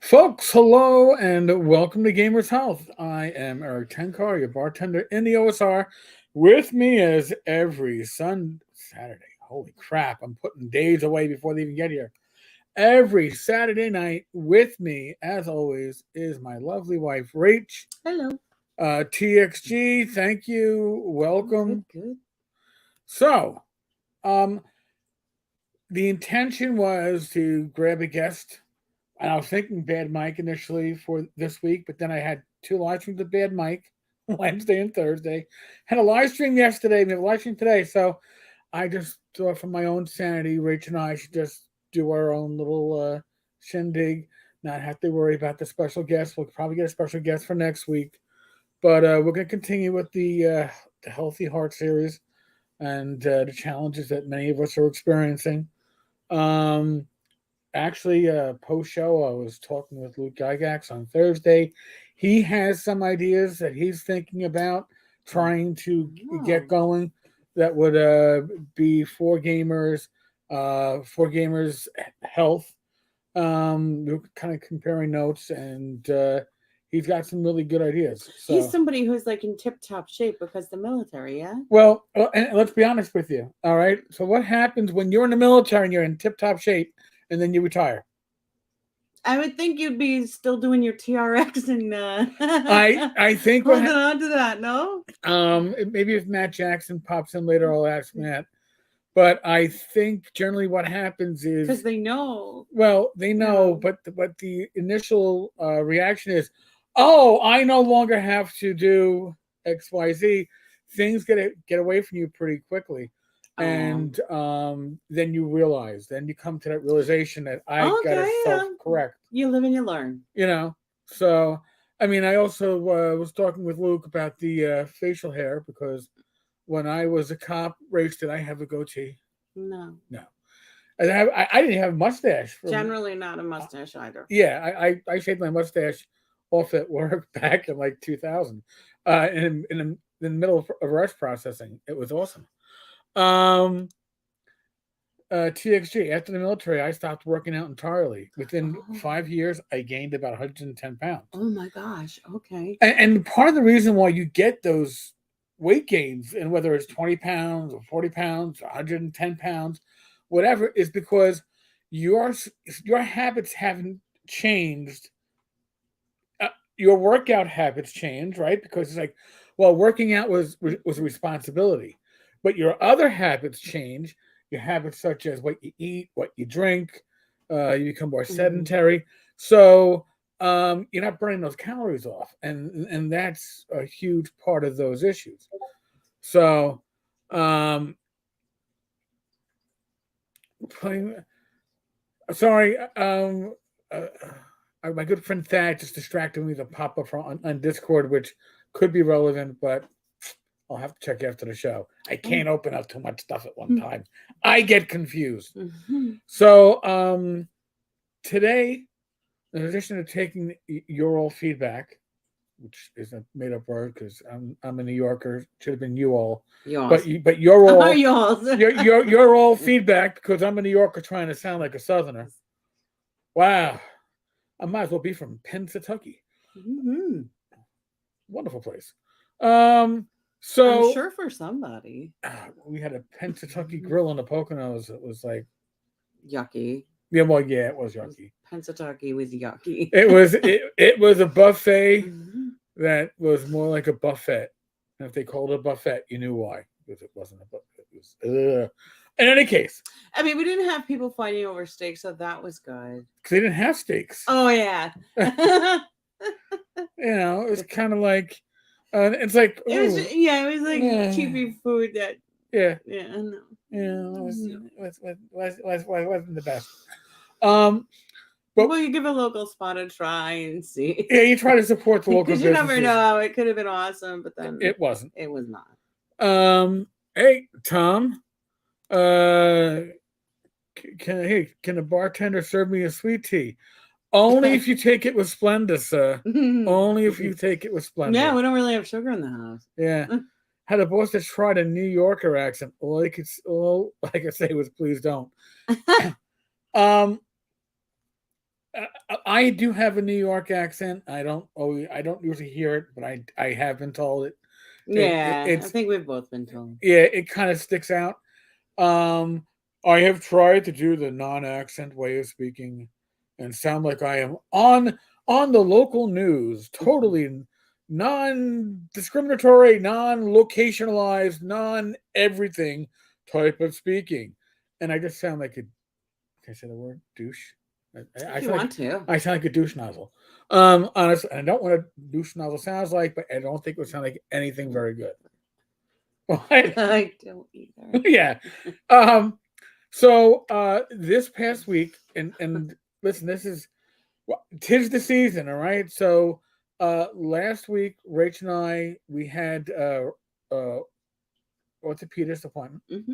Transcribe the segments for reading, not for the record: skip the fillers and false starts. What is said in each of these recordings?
Folks, hello and welcome to Gamers Health. I am Rach Tenkar, your bartender in the OSR. With me as every Saturday. Holy crap, I'm putting days away before they even get here. Every Saturday night with me, as always, is my lovely wife, Rach. Hello. TXG, thank you. Welcome. Good. So, um, the intention was to grab a guest. And I was thinking Bad Mike initially for this week, but then I had two live streams of Bad Mike, Wednesday and Thursday. Had a live stream yesterday, we have a live stream today. So I just thought for my own sanity, Rach and I should just do our own little shindig, not have to worry about the special guest. We'll probably get a special guest for next week. But we're going to continue with the Healthy Heart series and the challenges that many of us are experiencing. Um, Actually, post show, I was talking with Luke Gygax on Thursday. He has some ideas that he's thinking about trying to get going that would be for gamers health. We're kind of comparing notes, and he's got some really good ideas. So. He's somebody who's like in tip-top shape because the military, yeah? Well, and let's be honest with you, all right? So what happens when you're in the military and you're in tip-top shape and then you retire? I would think you'd be still doing your TRX and I think holding on to that, no? Maybe if Matt Jackson pops in later, I'll ask Matt. But I think generally what happens is because they know. Well, they know, but the initial reaction is, "Oh, I no longer have to do X, Y, Z." Things get away from you pretty quickly, and then you realize, then you come to that realization that I gotta self-correct. You live and you learn. So I mean, I also was talking with Luke about the facial hair because when I was a cop, Rach, did I have a goatee? No. I didn't have a mustache. Generally not a mustache either. Yeah, I shaved my mustache off at work back in like 2000 in the middle of rush processing. It was awesome. TXG, after the military, I stopped working out entirely. Within 5 years, I gained about 110 pounds. Oh my gosh. Okay. And part of the reason why you get those weight gains, and whether it's 20 pounds or 40 pounds, 110 pounds, whatever, is because your habits haven't changed. Your workout habits change, right? Because it's like, well, working out was a responsibility, but your other habits change. Your habits such as what you eat, what you drink, you become more sedentary. So you're not burning those calories off, and that's a huge part of those issues. So sorry, my good friend Thad just distracted me with a pop-up on Discord, which could be relevant, but I'll have to check after the show. I can't open up too much stuff at one time. I get confused. So today, in addition to taking your all feedback, which is a made-up word because I'm a New Yorker, should have been you all. But you're all you're all feedback because I'm a New Yorker trying to sound like a Southerner. Wow, I might as well be from Pennsylvania. Wonderful place. So I'm sure for somebody. We had a Pennsylvania grill in the Poconos. It was like yucky. Yeah, well, yeah, it was yucky. Pennsylvania was yucky. It was a buffet that was more like a buffet. And if they called it a buffet, you knew why, because it wasn't a buffet. It was, in any case, I mean, we didn't have people fighting over steaks, so that was good. Because they didn't have steaks. Oh yeah. It was kind of like, it's like it was like cheapy food that. Yeah. Wasn't the best. But well, you give a local spot a try and see. Yeah, you try to support the local because you never know. It could have been awesome, but then it wasn't. It was not. Hey, Tom. Can a bartender serve me a sweet tea? Only if you take it with Splenda, sir. Only if you take it with Splenda. Yeah, we don't really have sugar in the house. Yeah. Had a boss that tried a New Yorker accent. All I could say was, please don't. I do have a New York accent. I don't usually hear it, but I have been told it. Yeah, I It's think we've both been told. yeah, it kind of sticks out. Um, I have tried to do the non-accent way of speaking and sound like I am on the local news, totally non-discriminatory, non-locationalized, non-everything type of speaking, and I just sound like a. Can I say the word douche? I If you sound want like to. I sound like a douche nozzle. Honestly, and I don't want a douche nozzle sounds like, but I don't think it would sound like anything very good. What? I don't either. Yeah. Um, so this past week, and listen, this is tis the season, all right. So last week, Rach and I we had uh orthopedist appointment. Hmm.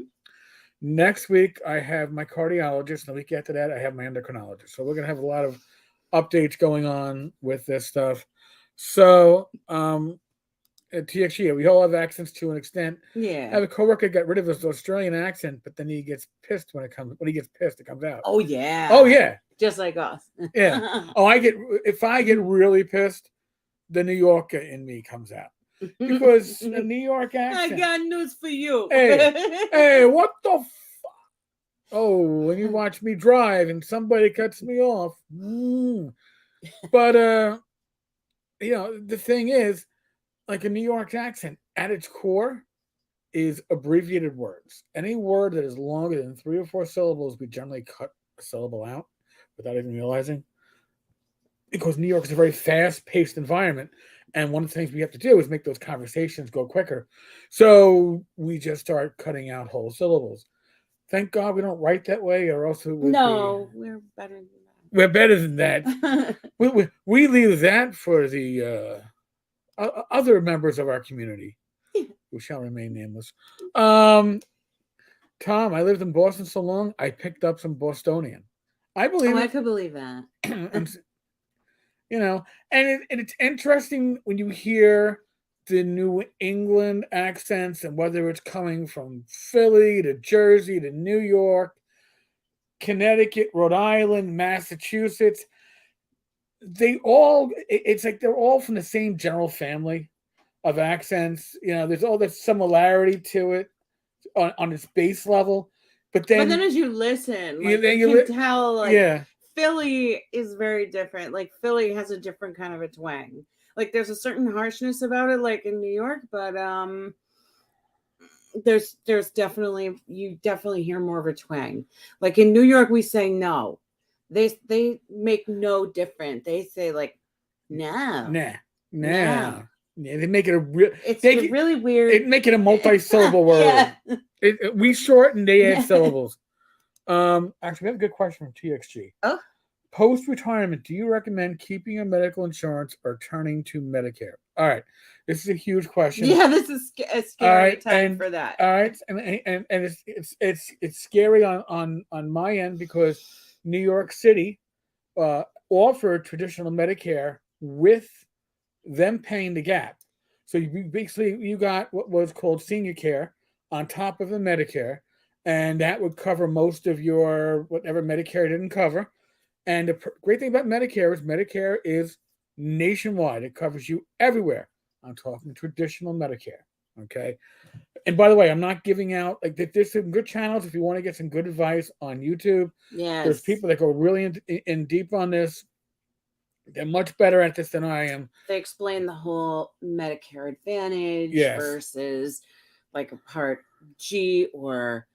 Next week, I have my cardiologist. The week after that, I have my endocrinologist. So we're gonna have a lot of updates going on with this stuff. So at TXG, we all have accents to an extent. I Yeah. have a coworker got rid of his Australian accent, but then he gets pissed when he gets pissed, it comes out. Oh Oh yeah. yeah, Just like us. yeah. Oh, if I get really pissed, the New Yorker in me comes out because a New York I accent. got news for you. Hey, what the? Oh, when you watch me drive and somebody cuts me off. But the thing is, like a New York accent, at its core, is abbreviated words. Any word that is longer than 3 or 4 syllables, we generally cut a syllable out without even realizing. Because New York is a very fast-paced environment, and one of the things we have to do is make those conversations go quicker. So we just start cutting out whole syllables. Thank God we don't write that way, or else it would be. No, we're better than We're better than that. that. We leave that for the other members of our community, who shall remain nameless. Tom, I lived in Boston so long, I picked up some Bostonian. I Oh, believe I it. could believe that. And, and it's interesting when you hear the New England accents and whether it's coming from Philly to Jersey to New York, Connecticut, Rhode Island, Massachusetts. It's like they're all from the same general family of accents. There's all this similarity to it on its base level, but But then then as you listen, you like then you you can tell, like yeah, Philly is very different. Like Philly has a different kind of a twang. Like there's a certain harshness about it, like in New York, but there's definitely you definitely hear more of a twang. Like in New York, we say no. They make no different. They say like no, nah, no. nah. Yeah, they make it a real. It's They really weird. it make it a multi-syllable word. Yeah. We shorten, they add syllables. Actually, we have a good question from TXG. Oh. Post retirement, do you recommend keeping your medical insurance or turning to Medicare? All right, this is a huge question. Yeah, this is a All scary right, time for that. all right, and it's scary on my end because New York City offered traditional Medicare with them paying the gap. So you got what was called senior care on top of the Medicare, and that would cover most of your whatever Medicare didn't cover. And the great thing about Medicare is nationwide. It covers you everywhere. I'm talking traditional Medicare. Okay. And by the way, I'm not giving out like there's some good channels if you want to get some good advice on YouTube. There's Yes. people that go really in deep on this. They're much better at this than I am. They explain the whole Medicare Advantage Yes. versus like a Part G or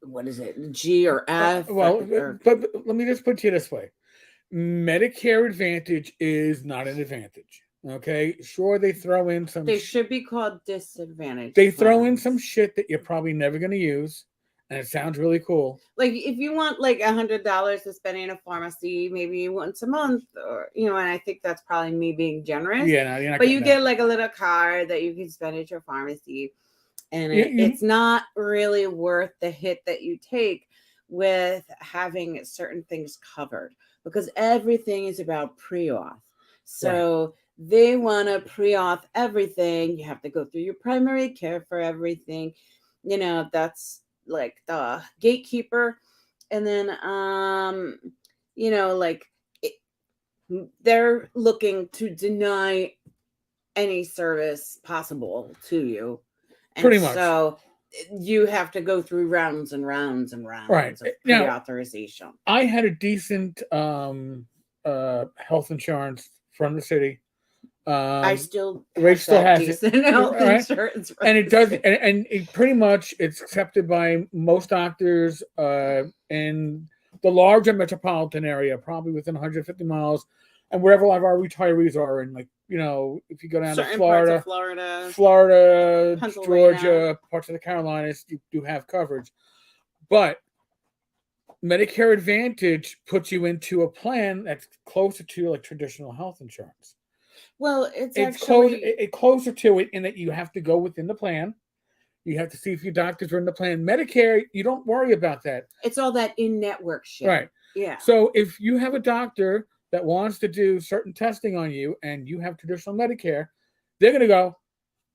what is it? G or F? But let me just put it to you this way: Medicare Advantage is not an advantage. Okay, sure they throw in some. They should be called disadvantage. They throw in plans. some shit that you're probably never going to use, and it sounds really cool. Like if you want like $100 to spend in a pharmacy, maybe once a month, or and I think that's probably me being generous. Yeah, no, you're not. But you that. get like a little card that you can spend at your pharmacy, and it's not really worth the hit that you take with having certain things covered because everything is about pre-auth. So. Right. They want to pre-auth everything. You have to go through your primary care for everything. That's like the gatekeeper. And then, like they're looking to deny any service possible to you. And Pretty much. so you have to go through rounds and rounds and rounds Right. of Now, pre-authorization. I had a decent health insurance from the city. I still Rach still has decent it, health right? insurance. from And the it does, city. and it pretty much it's accepted by most doctors in the larger metropolitan area, probably within 150 miles, and wherever a lot of our retirees are in, like, if you go down Certain to parts Florida, of Florida, Pennsylvania. Georgia, parts of the Carolinas, you do have coverage. But Medicare Advantage puts you into a plan that's closer to like traditional health insurance. Well, it's It's closer to it in that you have to go within the plan. You have to see if your doctors are in the plan. Medicare, you don't worry about that. It's all that in-network shit. Right. Yeah. So if you have a doctor that wants to do certain testing on you and you have traditional Medicare, they're going to go,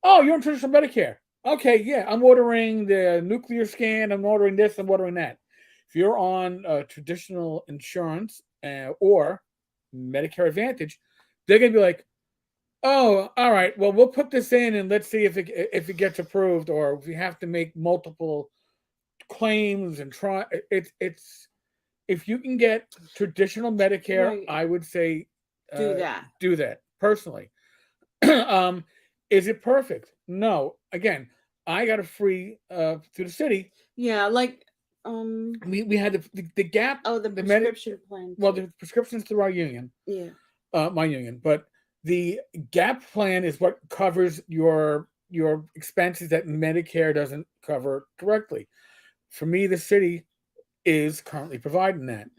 oh, you're on traditional Medicare. Okay, yeah, I'm ordering the nuclear scan. I'm ordering this. I'm ordering that. If you're on traditional insurance or Medicare Advantage, they're going to be like, oh, all right. Well, we'll put this in and let's see if it gets approved, or if we have to make multiple claims and try. It's if you can get traditional Medicare, Right. I would say Do that. Do that personally. Is it perfect? No. Again, I got a free through the city. Yeah, like we had the gap. Oh, the prescription plan. Well, the prescriptions through our union. Yeah. My union, but the gap plan is what covers your expenses that Medicare doesn't cover directly. For me, the city is currently providing that.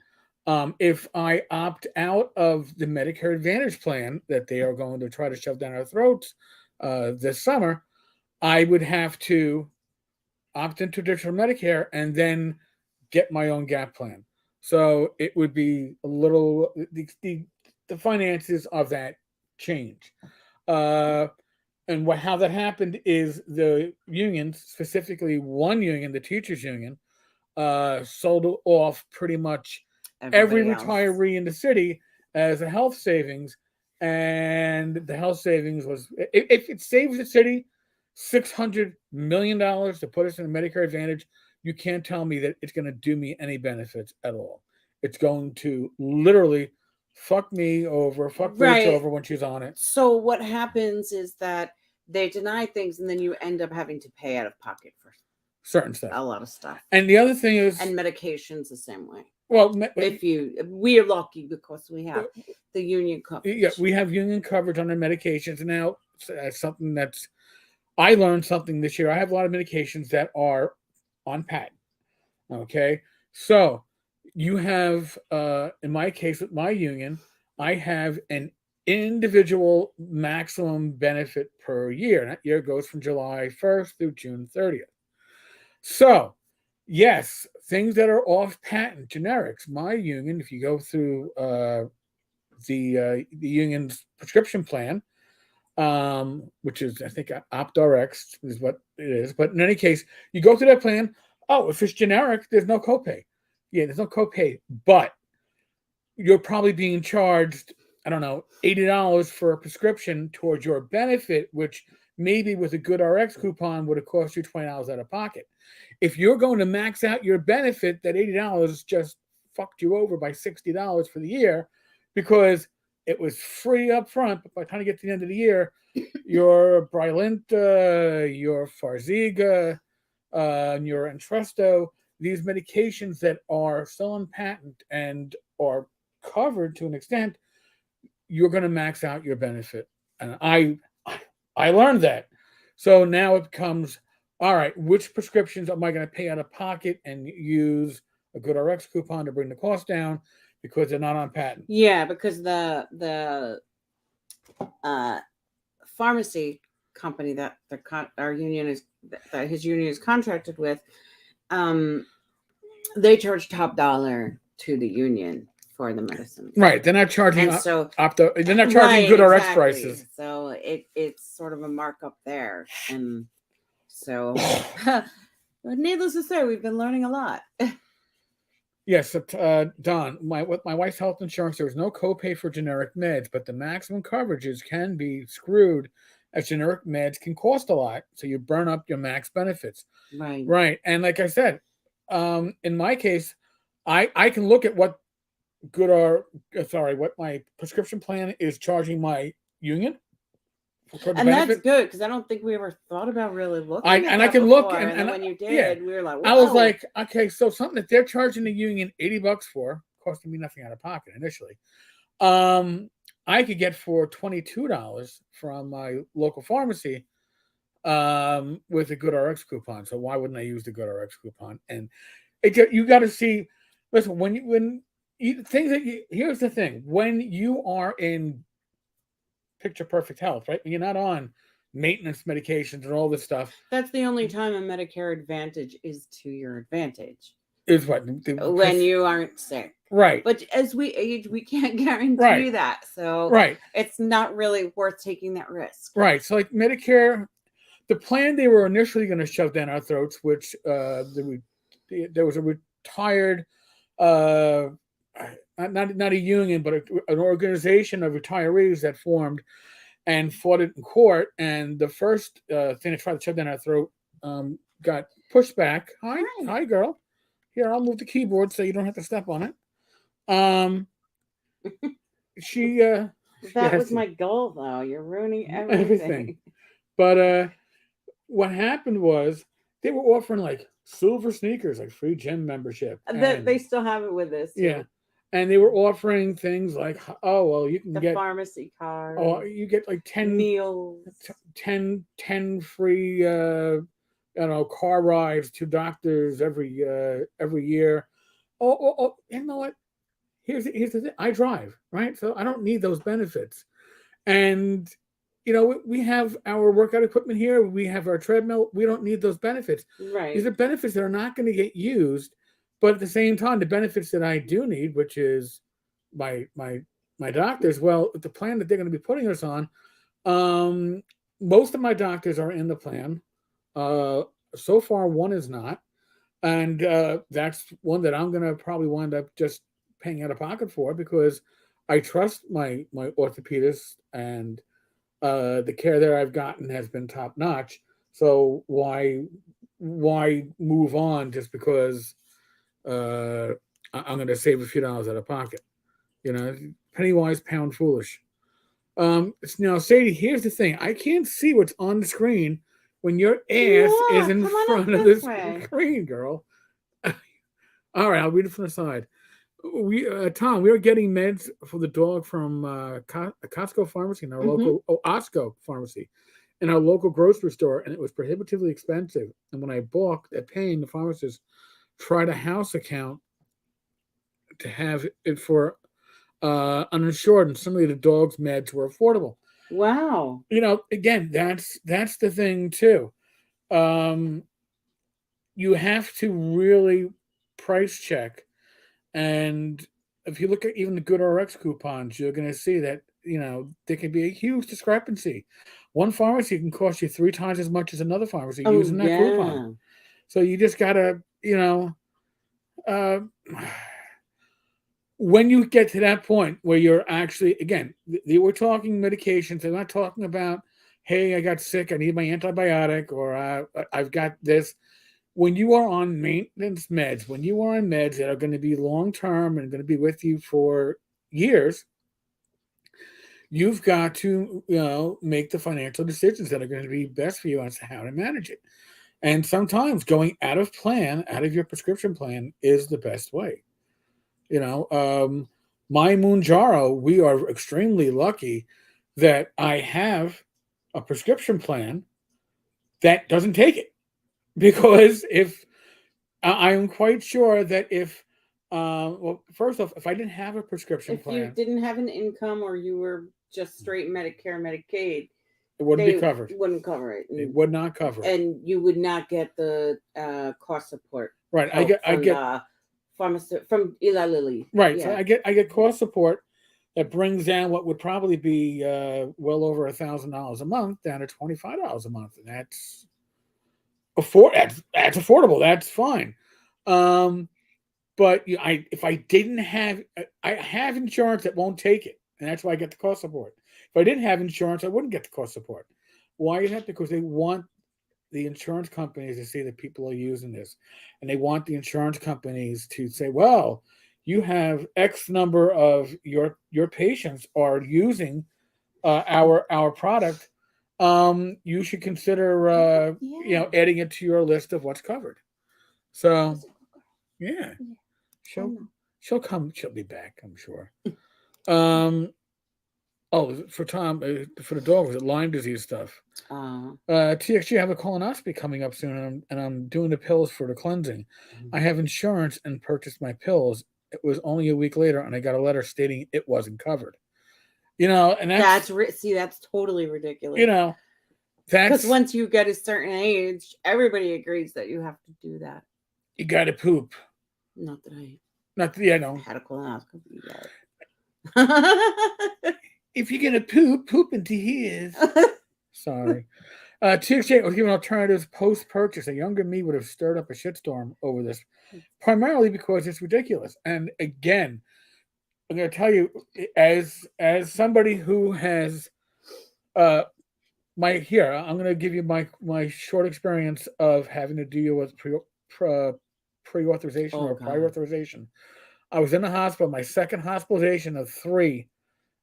If I opt out of the Medicare Advantage plan that they are going to try to shove down our throats this summer, I would have to opt into traditional Medicare and then get my own gap plan. So it would be a little the finances of that change. And how that happened is the unions, specifically one union, the teachers union, sold off pretty much every retiree in the city as a health savings, and the health savings was, if it saves the city $600 million to put us in a Medicare Advantage, you can't tell me that it's going to do me any benefits at all. It's going to literally fuck me over, fuck Rach over when she's on it. So what happens is that they deny things, and then you end up having to pay out of pocket for certain stuff, a lot of stuff. And the other thing is, and medications the same way. Well, we are lucky because we have the union coverage. Yeah, we have union coverage on the medications. And now something that's, I learned something this year. I have a lot of medications that are on patent. Okay, so you have, in my case with my union, I have an individual maximum benefit per year. And that year goes from July 1st through June 30th. So, yes, things that are off patent, generics. My union, if you go through the union's prescription plan, which is, I think, OptRx is what it is. But in any case, you go through that plan. Oh, if it's generic, there's no copay. Yeah, there's no copay, but you're probably being charged, I don't know, $80 for a prescription towards your benefit, which maybe with a good RX coupon would have cost you $20 out of pocket. If you're going to max out your benefit, that $80 just fucked you over by $60 for the year because it was free up front, but by the time you get to the end of the year, your Brilinta, your Farxiga, your Entresto, these medications that are still on patent and are covered to an extent, you're going to max out your benefit. And I learned that. So now it becomes, all right, which prescriptions am I going to pay out of pocket and use a good RX coupon to bring the cost down because they're not on patent? Yeah, because the pharmacy company that our union is, that his union is contracted with, they charge top dollar to the union for the medicine. Right. They're not charging they're not charging good RX prices. So it's sort of a markup there. And so but needless to say, we've been learning a lot. Yes, Don. With my wife's health insurance, there was no copay for generic meds, but the maximum coverages can be screwed, as generic meds can cost a lot, so you burn up your max benefits. Right. Right, and like I said, in my case, I can look at what what my prescription plan is charging my union for the And that's benefit. good because I don't think we ever thought about really looking at I that can look before. And then when you yeah, did, we were like, I was whoa. like, okay, so something that they're charging the union $80 for, costing me nothing out of pocket initially. Um, I could get for $22 from my local pharmacy with a Good RX coupon. So why wouldn't I use the Good RX coupon? And you got to see. Listen, when you things that here's the thing: when you are in picture perfect health, right? When you're not on maintenance medications and all this stuff, That's the only time a Medicare Advantage is to your advantage. is what When you aren't sick. right. But as we age, we can't guarantee Right. that. So Right. it's not really worth taking that risk. Right. So like Medicare, the plan they were initially going to shove down our throats, which there was a retired, uh, not a union, but an organization of retirees that formed and fought it in court. And the first thing to try to shove down our throat got pushed back. Hi, girl. Here, I'll move the keyboard so you don't have to step on it. She That was my goal, though. You're ruining everything. But what happened was they were offering like silver sneakers, like free gym membership. They still have it with us. Too. Yeah. And they were offering things like, oh, well, you can the get pharmacy card. Oh, you get like 10 meals, 10 free, car rides to doctors every year. Oh, you know what? Here's the thing. I drive, right? So I don't need those benefits. And we have our workout equipment here. We have our treadmill. We don't need those benefits. Right. These are benefits that are not going to get used. But at the same time, the benefits that I do need, which is my doctors, well, the plan that they're going to be putting us on, most of my doctors are in the plan. So far, one is not. And that's one that I'm going to probably wind up just paying out of pocket for because I trust my orthopedist and the care that I've gotten has been top notch. So why move on just because I'm going to save a few dollars out of pocket? Penny wise, pound foolish. Now, Sadie, here's the thing: I can't see what's on the screen when your ass is in front of the screen, girl. All right, I'll read it from the side. Tom, we are getting meds for the dog from Costco pharmacy in our local Osco pharmacy in our local grocery store, and it was prohibitively expensive. And when I balked at paying, the pharmacist tried a house account to have it for uninsured, and suddenly the dog's meds were affordable. Wow. Again, that's the thing too. You have to really price check. And if you look at even the Good RX coupons, you're going to see that, there can be a huge discrepancy. One pharmacy can cost you 3 times as much as another pharmacy using that coupon. So you just got to, when you get to that point where you're actually, again, they were talking medications. They're not talking about, hey, I got sick, I need my antibiotic, or I've got this. When you are on maintenance meds, when you are on meds that are going to be long-term and going to be with you for years, you've got to, make the financial decisions that are going to be best for you as to how to manage it. And sometimes going out of your prescription plan is the best way. My Mounjaro, we are extremely lucky that I have a prescription plan that doesn't take it. Because if I am quite sure that if, first off, if I didn't have a prescription plan, if you didn't have an income or you were just straight Medicare, Medicaid, it wouldn't be covered. Wouldn't cover it. It would not cover it, and you would not get the cost support. Right, I get pharmacist from Eli Lilly. Right, yeah. So I get cost support that brings down what would probably be well over $1,000 a month down to $25 a month, and that's affordable. That's fine. But if I didn't have, I have insurance that won't take it, and that's why I get the cost support. If I didn't have insurance, I wouldn't get the cost support. Why is that? Because they want the insurance companies to see that people are using this, and they want the insurance companies to say, "Well, you have X number of your patients are using our product. You should consider adding it to your list of what's covered." So yeah, she'll she'll come. She'll be back, I'm sure. Oh, for Tom, for the dog, was it Lyme disease stuff? TXG, I have a colonoscopy coming up soon, and I'm doing the pills for the cleansing. I have insurance and purchased my pills. It was only a week later, and I got a letter stating it wasn't covered. And that's totally ridiculous. Because once you get a certain age, everybody agrees that you have to do that. You got to poop. Not that I had a colonoscopy yet. If you're gonna poop into his. Sorry. TXJ was given alternatives post-purchase. A younger me would have stirred up a shitstorm over this, primarily because it's ridiculous. And again, I'm going to tell you, as somebody who has I'm going to give you my short experience of having to deal with pre-authorization or prior authorization. I was in the hospital, my second hospitalization of 3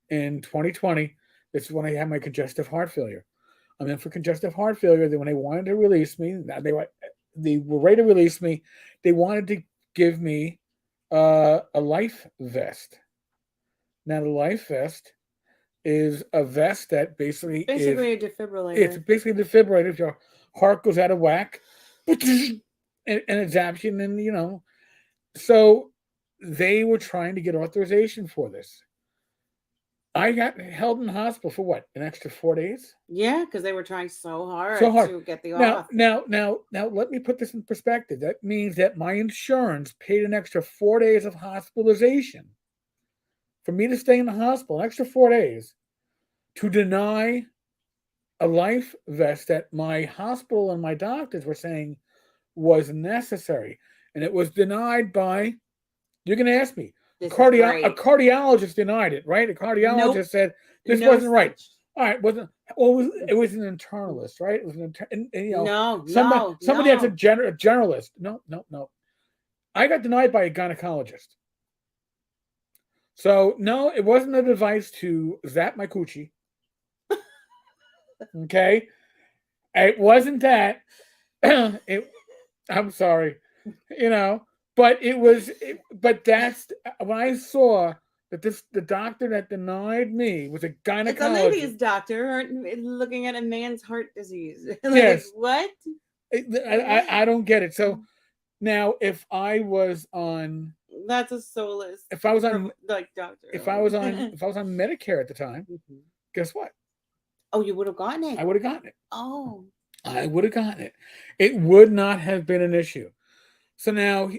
in 2020. This is when I had my congestive heart failure. I'm in for congestive heart failure. Then when they wanted to release me, they were ready to release me. They wanted to give me a life vest. Now the life vest is a vest that basically a defibrillator. It's basically a defibrillator. If your heart goes out of whack, and it zaps you, and then So they were trying to get authorization for this. I got held in the hospital for what? An extra 4 days? Yeah, because they were trying so hard to get the off. Now, let me put this in perspective. That means that my insurance paid an extra 4 days of hospitalization for me to stay in the hospital, an extra 4 days, to deny a life vest that my hospital and my doctors were saying was necessary. And it was denied by, you're going to ask me, a cardiologist denied it, right? A cardiologist said this wasn't right. All right, it was an internalist, right? It was somebody that's a generalist. No. I got denied by a gynecologist. So no, it wasn't a device to zap my coochie. Okay, it wasn't that. I'm sorry, but it was. But that's when I saw that the doctor that denied me was a gynecologist. It's a lady's doctor looking at a man's heart disease. Yes. What? I don't get it. So now, if I was on, that's a soulless. If I was on doctor. If I was on Medicare at the time, guess what? Oh, you would have gotten it. I would have gotten it. Oh, I would have gotten it. It would not have been an issue. So now,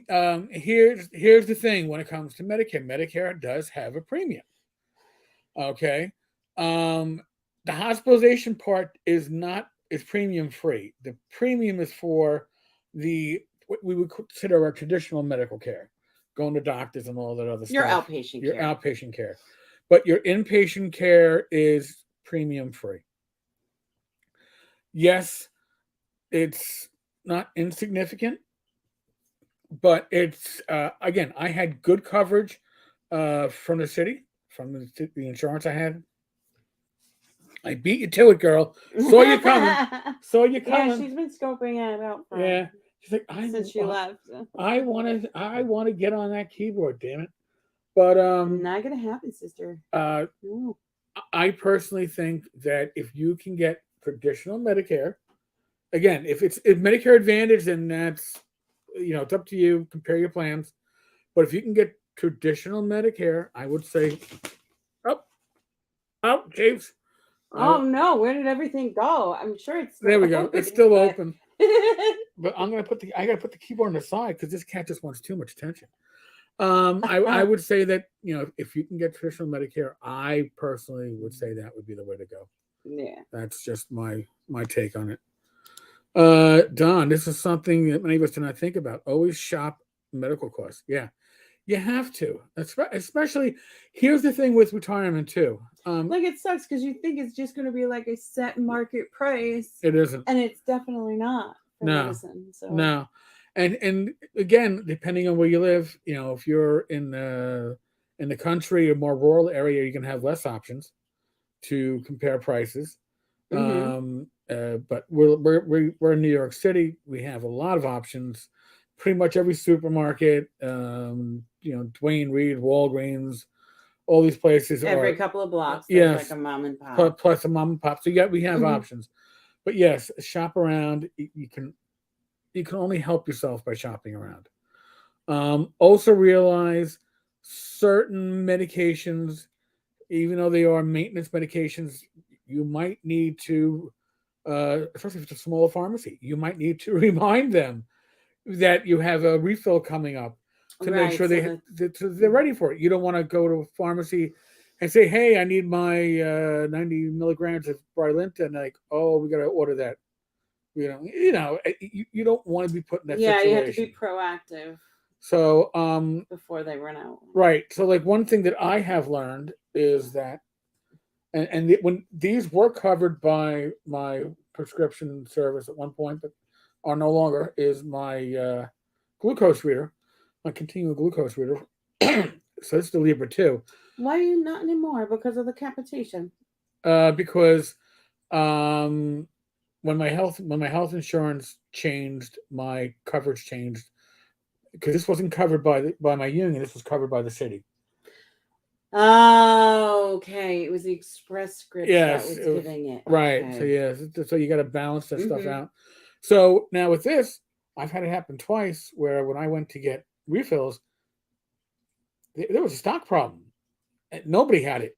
here's the thing. When it comes to Medicare, Medicare does have a premium. Okay, the hospitalization part is premium free. The premium is for what we would consider our traditional medical care, going to doctors and all that other stuff. Your outpatient care. But your inpatient care is premium free. Yes, it's not insignificant, but it's again, I had good coverage from the city, from the insurance I had. I beat you to it, girl. Saw you coming. Yeah, she's been scoping it out. Yeah, she's like, since she left. I want to get on that keyboard, damn it. But not gonna happen, sister. I personally think that if you can get traditional Medicare, again, if Medicare Advantage, then that's it's up to you. Compare your plans. But if you can get traditional Medicare, I would say, James. Oh no! Where did everything go? I'm sure it's there. We go. It's still open. But I gotta put the keyboard on the side because this cat just wants too much attention. I would say that if you can get traditional Medicare, I personally would say that would be the way to go. Yeah, that's just my take on it. Don, this is something that many of us do not think about. Always shop medical costs. Yeah, You have to, especially. Here's the thing with retirement too. Like it sucks because you think it's just going to be like a set market price, It isn't. and it's definitely not for No, medicine. So no, and again, depending on where you live, if you're in the country or more rural area, you can have less options to compare prices. hmm But we're in New York City. We have a lot of options. Pretty much every supermarket, Dwayne Reed, Walgreens, all these places every are couple of blocks there's like yes, a mom and pop. plus a mom and pop. So we have hmm options. But yes, shop around. You can only help yourself by shopping around. Also realize certain medications, even though they are maintenance medications, you might need to, especially if it's a small pharmacy, you might need to remind them that you have a refill coming up to make Right. sure So that they're ready for it. You don't want to go to a pharmacy and say, "Hey, I need my 90 milligrams of Brilinta," and like, "Oh, we got to order that." You don't want to be put in that yeah, you have to situation. be proactive So, before they run out. right. So, like one thing that I have learned is that, when these were covered by my prescription service at one point, but are no longer, is my glucose reader, my continual glucose reader. So it's the Libra 2, Why are you not anymore? Because of the capitation. because um, when my health insurance changed, my coverage changed because this wasn't covered by my union. This was covered by the city. Oh, okay. It was the Express Scripts that Yes, was it was, giving it. right. So Okay. yes, so you got to balance that stuff hmm out. So now with this, I've had it happen twice where when I went to get refills, there was a stock problem. Nobody had it.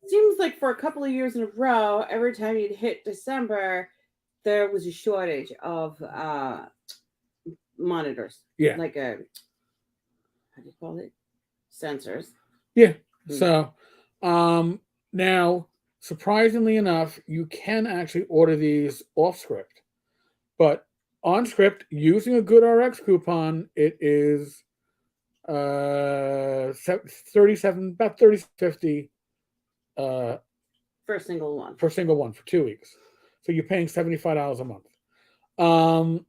Seems like for a couple of years in a row, every time you'd hit December, there was a shortage of monitors, Yeah, like a how do you call it? Sensors. yeah. Mm. So now, surprisingly enough, you can actually order these off script, but on script using a good RX coupon, it is 37 about 30.50 uh For a single one. for a single one for 2 weeks. So you're paying $75 a month.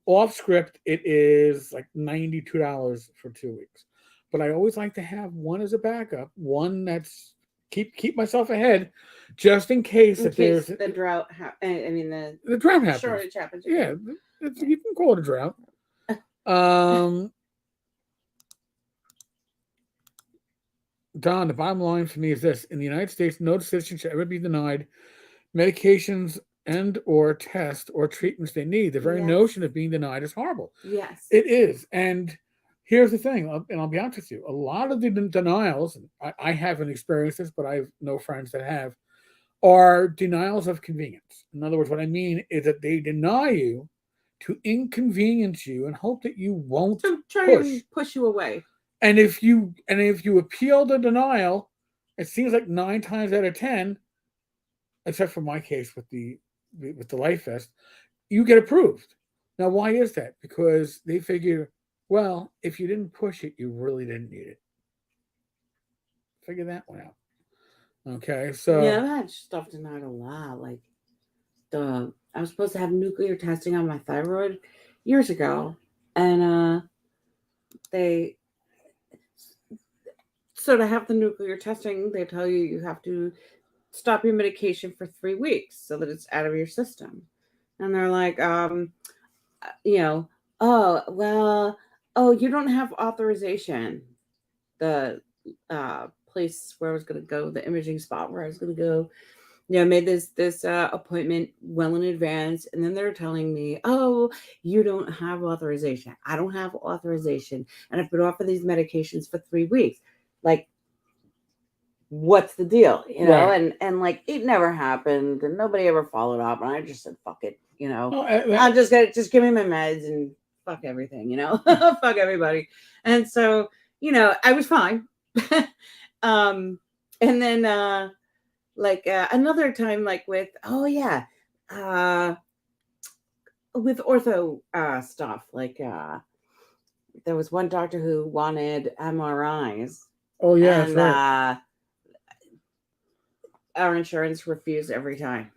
Off script, it is like $92 for 2 weeks. But I always like to have one as a backup, one that's keep myself ahead, just in case In that there's case the drought, I mean the drought the happens. shortage happens Yeah, again. you can call it a drought. Um, Don, the bottom line for me is this: in the United States, no citizen should ever be denied medications and or tests or treatments they need. The very Yes. notion of being denied is horrible. Yes. It is. And here's the thing, and I'll be honest with you, a lot of the denials, I haven't experienced this, but I have no friends that have, are denials of convenience. In other words, what I mean is that they deny you to inconvenience you and hope that you won't To try push. and push you away. And if you appeal the denial, it seems like 9 times out of 10, except for my case with the Life Vest, you get approved. Now, why is that? Because they figure, well, if you didn't push it, you really didn't need it. Figure that one out. Okay, Yeah, so I've had stuff denied a lot. Like I was supposed to have nuclear testing on my thyroid years ago, and they so to have the nuclear testing, they tell you have to stop your medication for 3 weeks so that it's out of your system. And they're like, you know, oh well, oh you don't have authorization. The place where I was going to go, the imaging spot where I was going to go, I made this appointment well in advance, and then they're telling me, "Oh, you don't have authorization. I don't have authorization, and I've been offered these medications for 3 weeks. Like, what's the deal? right. And like it never happened, and nobody ever followed up, and I just said, "Fuck it, Oh, I'm just gonna just give me my meds and fuck everything, fuck everybody." And so, I was fine. um, and then like another time like with oh yeah uh with ortho stuff like there was one doctor who wanted MRIs, Oh yeah, that's and right. our insurance refused every time.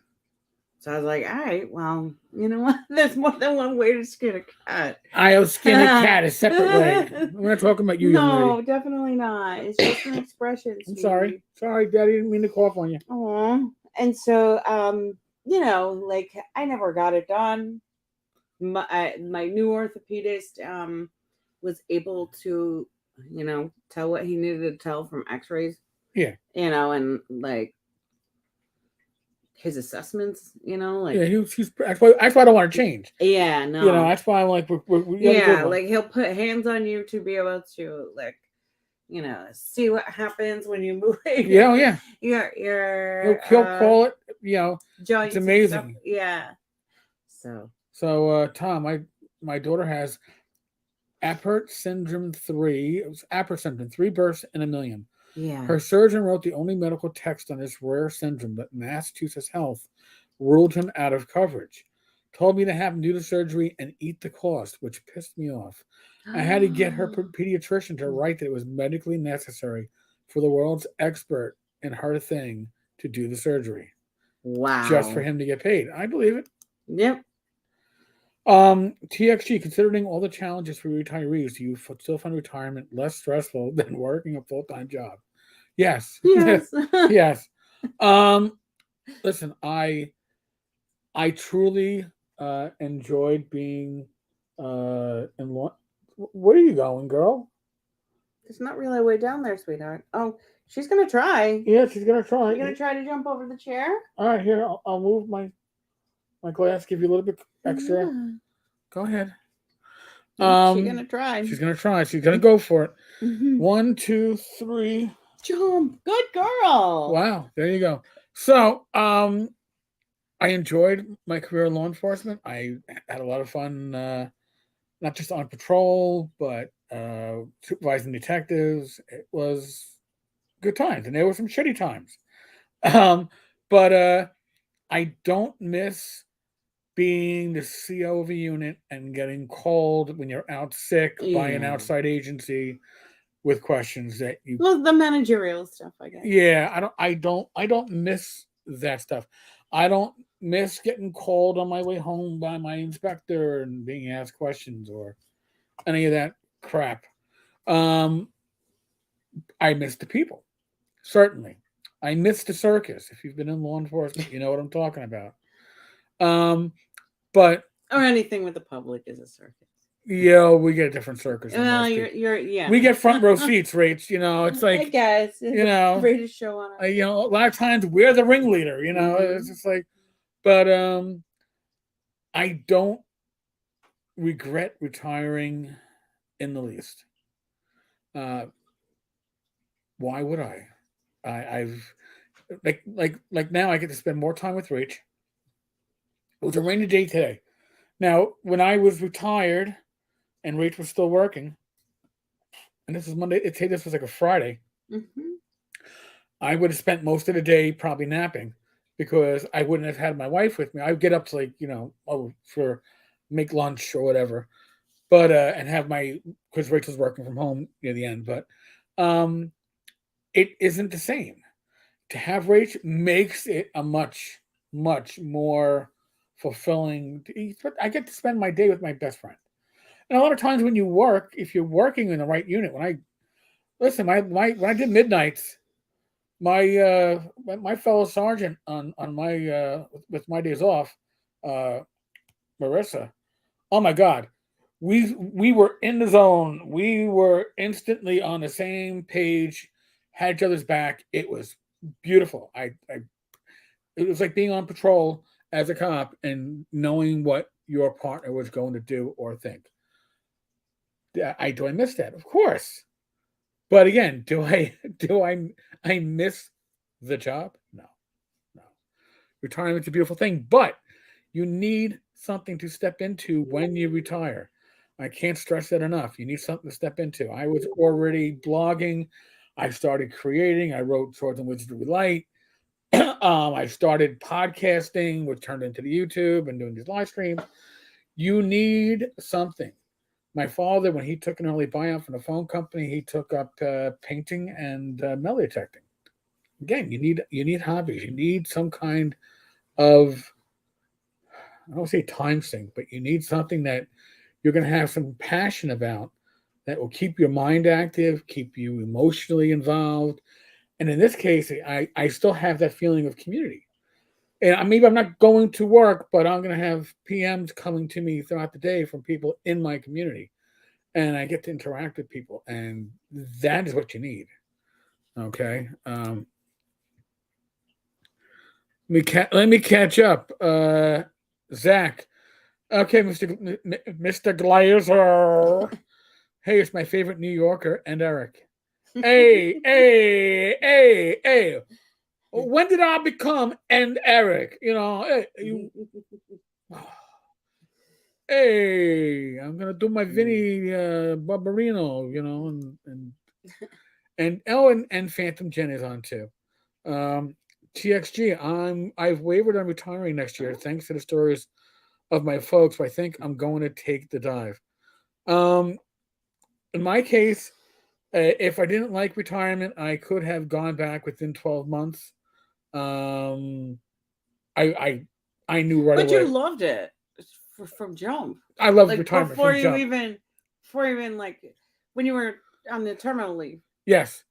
So I was like, all right, well, you know what? There's more than one way to skin a cat. I'll skin a cat a separate way. We're not talking about you, young lady. No, definitely not. It's just an expression, I'm sweetie. sorry, Daddy didn't mean to cough on you. Aw. And so, like I never got it done. My new orthopedist was able to, tell what he needed to tell from X-rays. Yeah. And like his assessments. Like Yeah, he's that's why I don't want to change. yeah, no, That's why I'm like, you have a good yeah, one. like he'll put hands on you to be able to see what happens when you move Yeah, oh, yeah. your He'll call it, joints. it's amazing. Yeah. So Tom, my daughter has Apert syndrome 3. It was Apert syndrome, 3 births in a million. Yeah. Her surgeon wrote the only medical text on this rare syndrome, but Massachusetts Health ruled him out of coverage. Told me to have him do the surgery and eat the cost, which pissed me off. I had to get her pediatrician to write that it was medically necessary for the world's expert in her thing to do the surgery. Wow. Just for him to get paid. I believe it. Yep. TXG, considering all the challenges for retirees, do you still find retirement less stressful than working a full-time job? Yes. Yes. Yes. Listen, I truly enjoyed being in law. Where are you going, girl? It's not really a way down there, sweetheart. Oh, she's gonna try. Yeah, she's gonna try. You're gonna try to jump over the chair? All right, here, I'll move my glass, give you a little bit extra. Yeah. Go ahead. She's gonna try. She's gonna try. She's gonna go for it. Mm-hmm. 1, 2, 3. Jump. Good girl. Wow, there you go. So, I enjoyed my career in law enforcement. I had a lot of fun, not just on patrol, but supervising detectives. It was good times, and there were some shitty times. But I don't miss being the CO of a unit and getting called when you're out sick by an outside agency with questions that you. Well, the managerial stuff, I guess. Yeah, I don't miss that stuff. I don't miss getting called on my way home by my inspector and being asked questions or any of that crap. I miss the people, certainly. I miss the circus. If you've been in law enforcement, you know what I'm talking about. But or anything with the public is a circus. Yeah, we get a different circus. Well, yeah. We get front row seats, Rach. It's like I guess the greatest show on earth. A lot of times we're the ringleader. It's just like, but I don't regret retiring in the least. Why would I? I've like now I get to spend more time with Rach. It was a rainy day today. Now, when I was retired and Rach was still working, and this is Monday, this was like a Friday, I would have spent most of the day probably napping because I wouldn't have had my wife with me. I would get up to make lunch or whatever, but and have because Rachel's working from home near the end, but it isn't the same. To have Rach makes it a much, much more fulfilling. I get to spend my day with my best friend. And a lot of times when you work, if you're working in the right unit, when I did midnights, my fellow sergeant on my with my days off, Marissa, oh my God, we were in the zone. We were instantly on the same page, had each other's back. It was beautiful. It was like being on patrol as a cop and knowing what your partner was going to do or think. Do I miss that? Of course. But again, do I miss the job? No. Retirement's a beautiful thing, but you need something to step into when you retire. I can't stress that enough. You need something to step into. I was already blogging. I started creating. I wrote Swords and Wizardry with Light. I started podcasting, which turned into the YouTube and doing these live streams. You need something My father, when he took an early buyout from the phone company, he took up painting and metal detecting. Again, you need hobbies. You need some kind of, I don't say time sink, but you need something that you're going to have some passion about that will keep your mind active, keep you emotionally involved. And in this case, I still have that feeling of community. And maybe I'm not going to work, but I'm going to have PMs coming to me throughout the day from people in my community. And I get to interact with people. And that is what you need. Okay. Let me catch up. Zach. Okay, Mr. Glazer. Hey, it's my favorite New Yorker and Eric. Hey. When did I become and Eric? Hey, I'm gonna do my Vinny Barbarino, and Phantom Jen is on too. TXG, I've wavered on retiring next year thanks to the stories of my folks. But I think I'm going to take the dive. In my case, if I didn't like retirement, I could have gone back within 12 months. Um, I knew right But away. you loved it from jump. I love Like retirement before from you jump. before even like when you were on the terminal leave. Yes,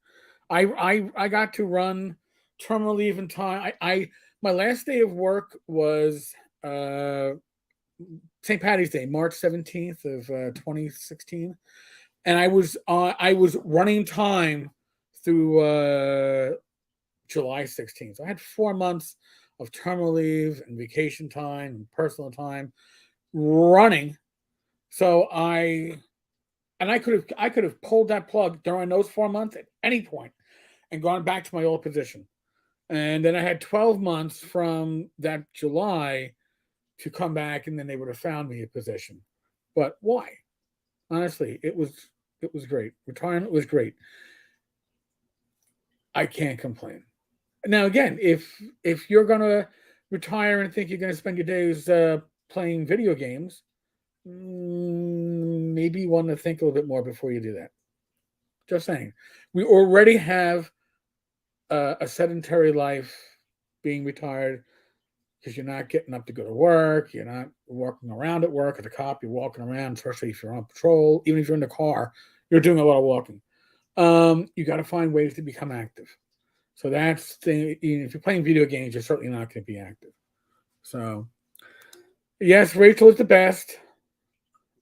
I got to run terminal leave in time. My last day of work was St. Patty's Day, March 17th of 2016, and I was running time through July 16th. So I had 4 months of terminal leave and vacation time and personal time running. So I could have pulled that plug during those 4 months at any point and gone back to my old position. And then I had 12 months from that July to come back, and then they would have found me a position. But why? Honestly, it was great. Retirement was great. I can't complain. Now again, if you're gonna retire and think you're gonna spend your days playing video games, maybe you want to think a little bit more before you do that. Just saying. We already have a sedentary life being retired because you're not getting up to go to work. You're not walking around at work as a cop. You're walking around, especially if you're on patrol. Even if you're in the car, you're doing a lot of walking. You got to find ways to become active. So that's the, if you're playing video games, you're certainly not going to be active. So, yes, Rachel is the best.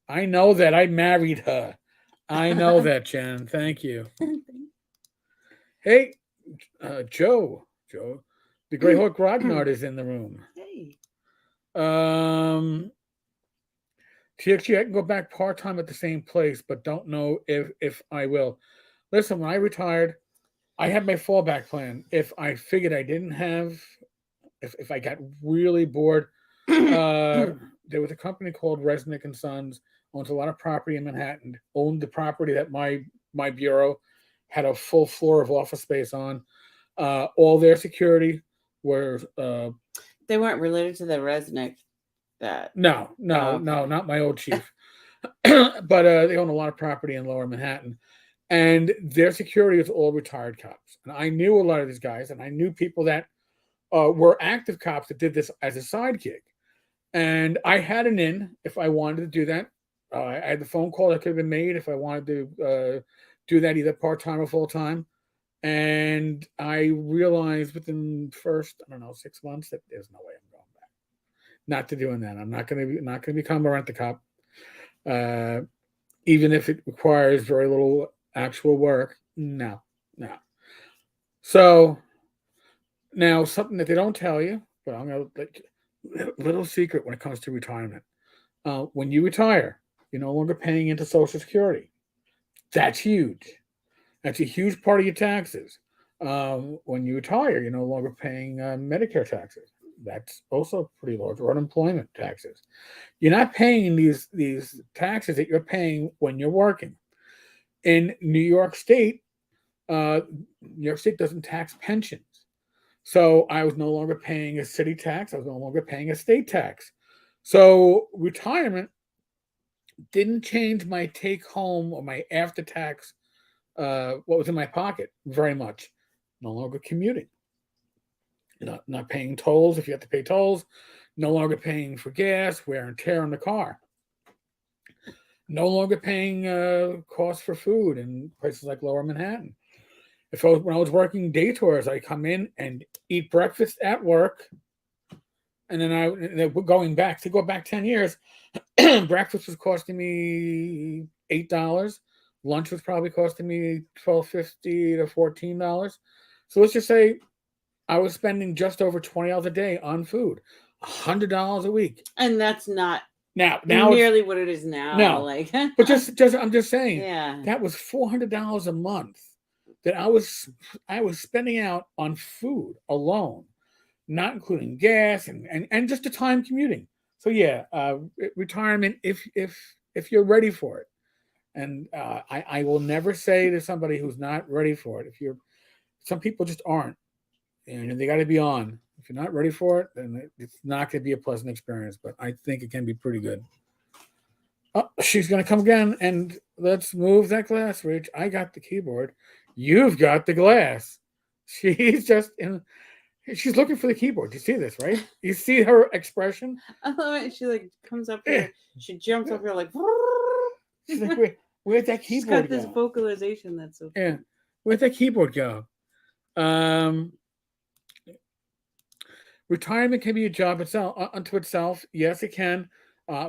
I know that. I married her. I know that, Jen. Thank you. Hey, Joe, the Greyhawk Grognard is in the room. Hey. TXG, I can go back part time at the same place, but don't know if I will. Listen, when I retired, I had my fallback plan. If I figured I didn't have, if I got really bored, there was a company called Resnick and Sons, owns a lot of property in Manhattan, owned the property that my bureau had a full floor of office space on. All their security were they weren't related to the Resnick. That no, not my old chief. But they own a lot of property in Lower Manhattan, and their security is all retired cops. And I knew a lot of these guys, and I knew people that were active cops that did this as a side gig. And I had an in if I wanted to do that. I had the phone call that could have been made if I wanted to do that either part time or full time. And I realized within the first, I don't know, 6 months that there's no way I'm going back. Not to doing that. I'm not going to become a rent a cop, even if it requires very little actual work. No. So now something that they don't tell you, but I'm going to little secret when it comes to retirement. When you retire, you're no longer paying into Social Security. That's huge. That's a huge part of your taxes. When you retire, you're no longer paying Medicare taxes. That's also pretty large, or unemployment taxes. You're not paying these taxes that you're paying when you're working. In New York State, New York State doesn't tax pensions. So I was no longer paying a city tax. I was no longer paying a state tax. So retirement Didn't change my take home or my after tax, what was in my pocket very much. No longer commuting. Not paying tolls if you have to pay tolls. No longer paying for gas, wear and tear on the car. No longer paying costs for food in places like Lower Manhattan. When I was working day tours, I come in and eat breakfast at work, and then going back to go back 10 years, breakfast was costing me $8. Lunch was probably costing me $12.50 to $14. So let's just say I was spending just over $20 a day on food, $100 a week, and that's not now nearly what it is now. No, like, but I'm just saying, yeah, that was $400 a month that I was spending out on food alone, not including gas and just the time commuting. So yeah, retirement if you're ready for it, and I will never say to somebody who's not ready for it. Some people just aren't, and they got to be on. If you're not ready for it, then it's not going to be a pleasant experience. But I think it can be pretty good. Oh, she's going to come again, and let's move that glass, Rach. I got the keyboard. You've got the glass. She's just in. She's looking for the keyboard. You see this, right? You see her expression? I love it. She like comes up here. She jumps up here like. She's like, where'd that She's keyboard got this go? vocalization that's so funny. Yeah. Where'd that keyboard go? Retirement can be a job unto itself. Yes, it can.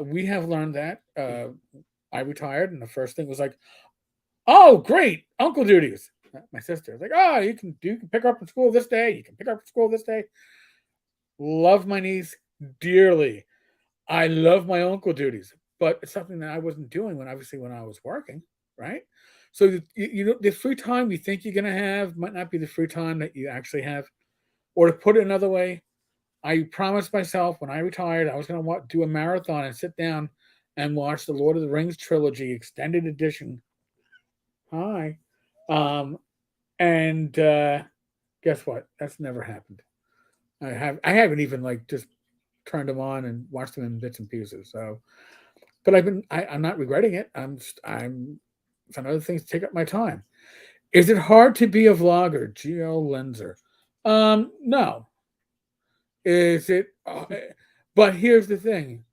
We have learned that. I retired, and the first thing was like, "Oh, great, uncle duties." My sister was like, "Oh, you can pick her up from school this day. You can pick her up from school this day." Love my niece dearly. I love my uncle duties, but it's something that I wasn't doing when I was working, right? So the free time you think you're gonna have might not be the free time that you actually have. Or to put it another way, I promised myself when I retired I was going to do a marathon and sit down and watch the Lord of the Rings trilogy extended edition. Hi, um, and guess what? That's never happened. I haven't even like just turned them on and watched them in bits and pieces. So, but I'm not regretting it. I'm some other things take up my time. Is it hard to be a vlogger? Geo Lenzer. No. Is it? But here's the thing: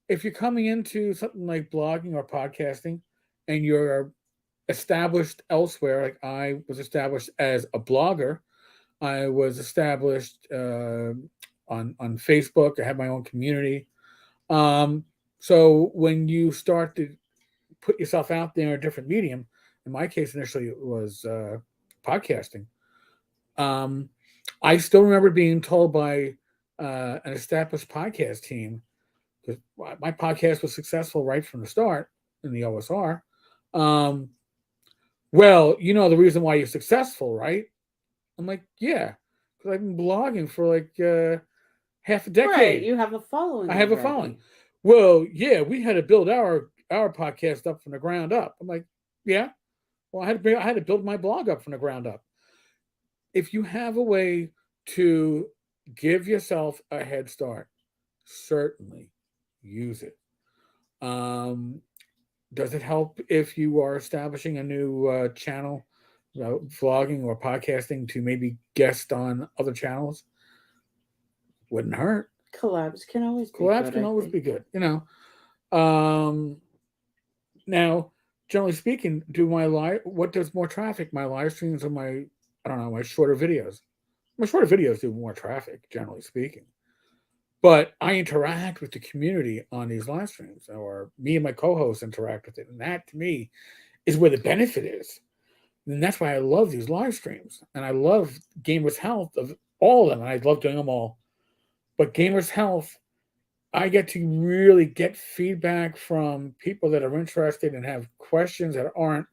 if you're coming into something like blogging or podcasting, and you're established elsewhere, like I was established as a blogger, I was established on Facebook. I had my own community. So when you start to put yourself out there in a different medium, in my case, initially it was podcasting. I still remember being told by an established podcast team, because my podcast was successful right from the start in the OSR. Well, you know the reason why you're successful, right? I'm like, yeah, because I've been blogging for like half a decade. Right, you have a following. I have a following. Well, yeah, we had to build our podcast up from the ground up. I'm like, yeah. Well, I had to build my blog up from the ground up. If you have a way to give yourself a head start, certainly use it. Does it help if you are establishing a new channel, vlogging or podcasting, to maybe guest on other channels? Wouldn't hurt. Collabs can always be good. You know. Now, generally speaking, what does more traffic? My live streams or my shorter videos? My shorter videos do more traffic, generally speaking. But I interact with the community on these live streams, or me and my co-hosts interact with it. And that, to me, is where the benefit is. And that's why I love these live streams. And I love Gamers Health of all of them. And I love doing them all. But Gamers Health, I get to really get feedback from people that are interested and have questions that aren't,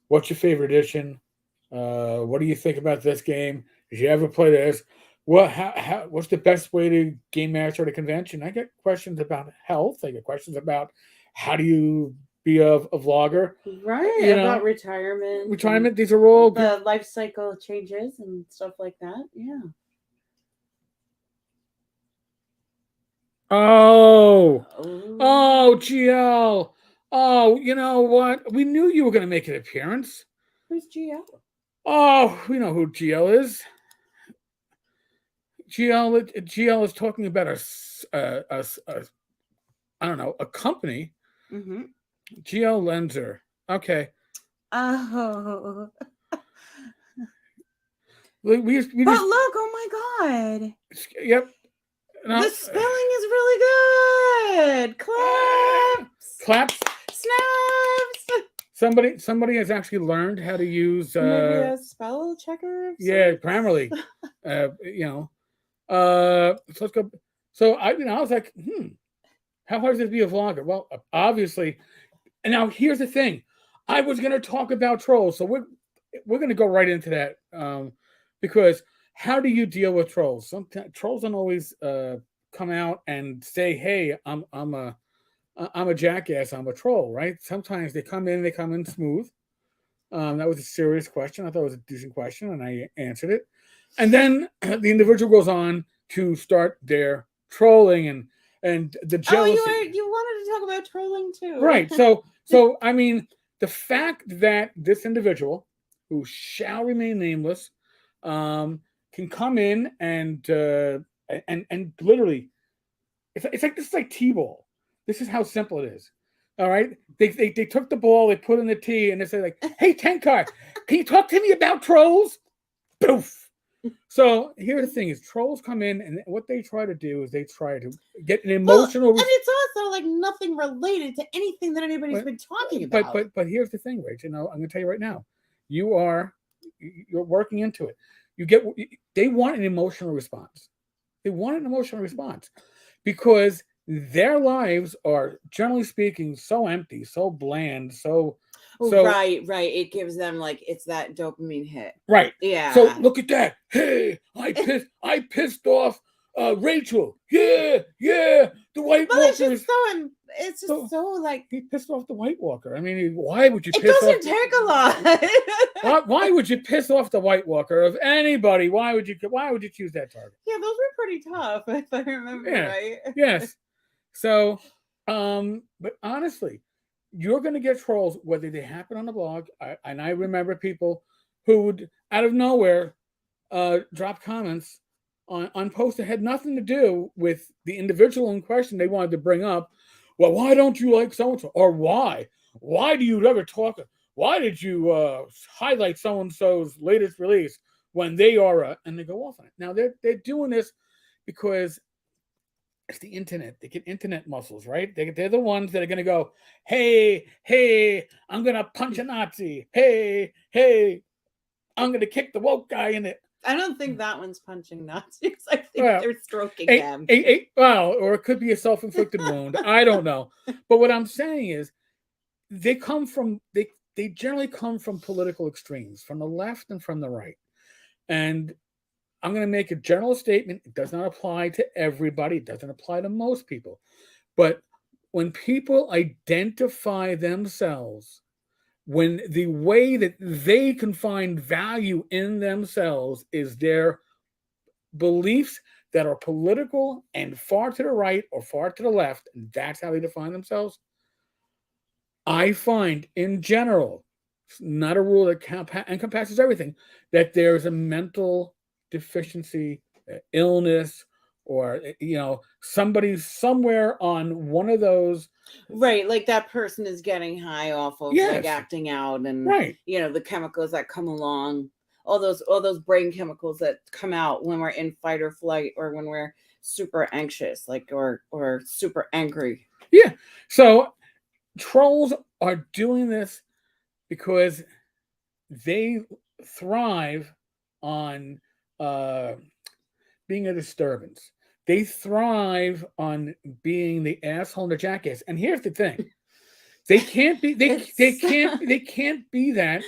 what's your favorite edition? What do you think about this game? Did you ever play this? What's the best way to game master at a convention? I get questions about health. I get questions about how do you be a vlogger, right? About retirement. These are all the life cycle changes and stuff like that. Yeah. Oh, Oh, GL. Oh, you know what? We knew you were going to make an appearance. who's GL? Oh, we know who GL is. GL is talking about a I don't know, a company. Mm-hmm. GL Lenser. Okay. Oh, We but just look! Oh my God, yep. No, the spelling is really good. Claps, claps. snaps. Somebody has actually learned how to use Maybe a spell checker of yeah, sorts. Grammarly. You know. So let's go. So I was like, how hard is it to be a vlogger? Well, obviously. And now here's the thing. I was going to talk about trolls, so we're going to go right into that because how do you deal with trolls? Sometimes trolls don't always come out and say, "Hey, I'm a jackass. I'm a troll." Right? Sometimes they come in smooth. That was a serious question. I thought it was a decent question, and I answered it. And then the individual goes on to start their trolling and the Oh, jealousy. you wanted to talk about trolling too, Right. So I mean, the fact that this individual, who shall remain nameless, can come in and literally, it's like this is like T-ball. This is how simple it is. All right. They took the ball, they put in the tee, and they say like, "Hey Tenkar, can you talk to me about trolls?" Poof. So here's the thing: is trolls come in, and what they try to do is they try to get an Well, emotional. and it's also like nothing related to anything that anybody's been talking about. But here's the thing, Rach. I'm going to tell you right now. You're working into it. They want an emotional response. They want an emotional response because their lives are, generally speaking, so empty, so bland, so Right. It gives them like it's that dopamine hit. right. Yeah. So look at that. Hey, I pissed off Rachel. Yeah. The White But Walkers. it's just so like He pissed off the White Walker. I mean, why would you it piss doesn't off? take a lot. Why would you piss off the White Walker of anybody? Why would you choose that target? Yeah, those were pretty tough if I remember right. Yes. So, but honestly, you're going to get trolls whether they happen on the blog. And I remember people who would out of nowhere drop comments on posts that had nothing to do with the individual in question they wanted to bring up. Well, why don't you like so and so? Or why? Why do you ever talk? Why did you highlight so and so's latest release when they are? And they go off on it. Now they're doing this because it's the internet. They get internet muscles, right? They're the ones that are going to go, hey, I'm going to punch a Nazi. Hey, I'm going to kick the woke guy in it. I don't think that one's punching Nazis. I think they're stroking them. Well, or it could be a self-inflicted wound. I don't know. But what I'm saying is they generally come from political extremes, from the left and from the right. And I'm going to make a general statement. It does not apply to everybody. It doesn't apply to most people. But when people identify themselves, when the way that they can find value in themselves is their beliefs that are political and far to the right or far to the left, and that's how they define themselves, I find in general, not a rule that encompasses everything, that there's a mental deficiency, illness, or somebody's somewhere on one of those. Right, like that person is getting high off of like acting out and right. The chemicals that come along, all those brain chemicals that come out when we're in fight or flight or when we're super anxious, like or super angry. Yeah. So trolls are doing this because they thrive on being a disturbance. They thrive on being the asshole and the jackass. And here's the thing: they can't be they can't be that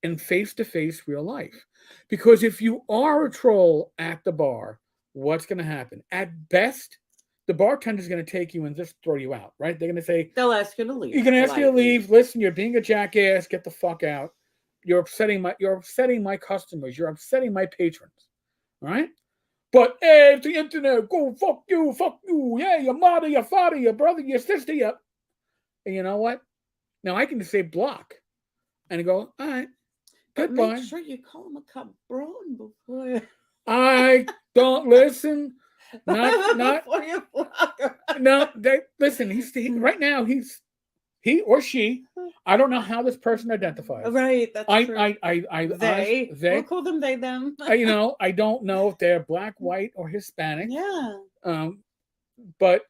in face-to-face real life, because if you are a troll at the bar, what's going to happen? At best, the bartender's going to take you and just throw you out. Right? They're going to say they'll ask you to leave. You're going to ask you to leave. Listen, you're being a jackass. Get the fuck out. You're upsetting my customers. You're upsetting my patrons. All right. But hey, it's the internet. Go fuck you, yeah, your mother, your father, your brother, your sister, your... And you know what? Now I can just say block and go, all right, But goodbye. make sure you call him a cabron before I don't listen. Not before you block him. no. Listen. Right now. He or she. I don't know how this person identifies. Right, that's true. They. We'll call them they, them. I don't know if they're black, white, or Hispanic. Yeah. But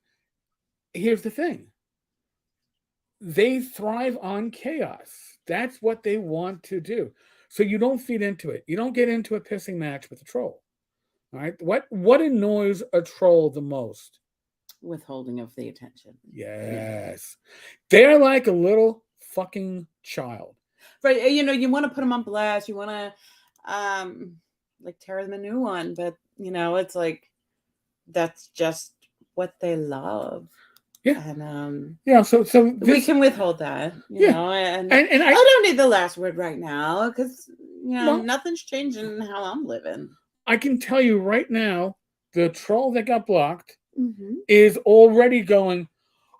here's the thing. They thrive on chaos. That's what they want to do. So you don't feed into it. You don't get into a pissing match with a troll. All right. What annoys a troll the most? Withholding of the attention. Yes. They're like a little fucking child. Right. You want to put them on blast. You want to like tear them a new one. But, it's like that's just what they love. Yeah. And so we can withhold that. You know, and I don't need the last word right now because nothing's changing how I'm living. I can tell you right now, the troll that got blocked is already going,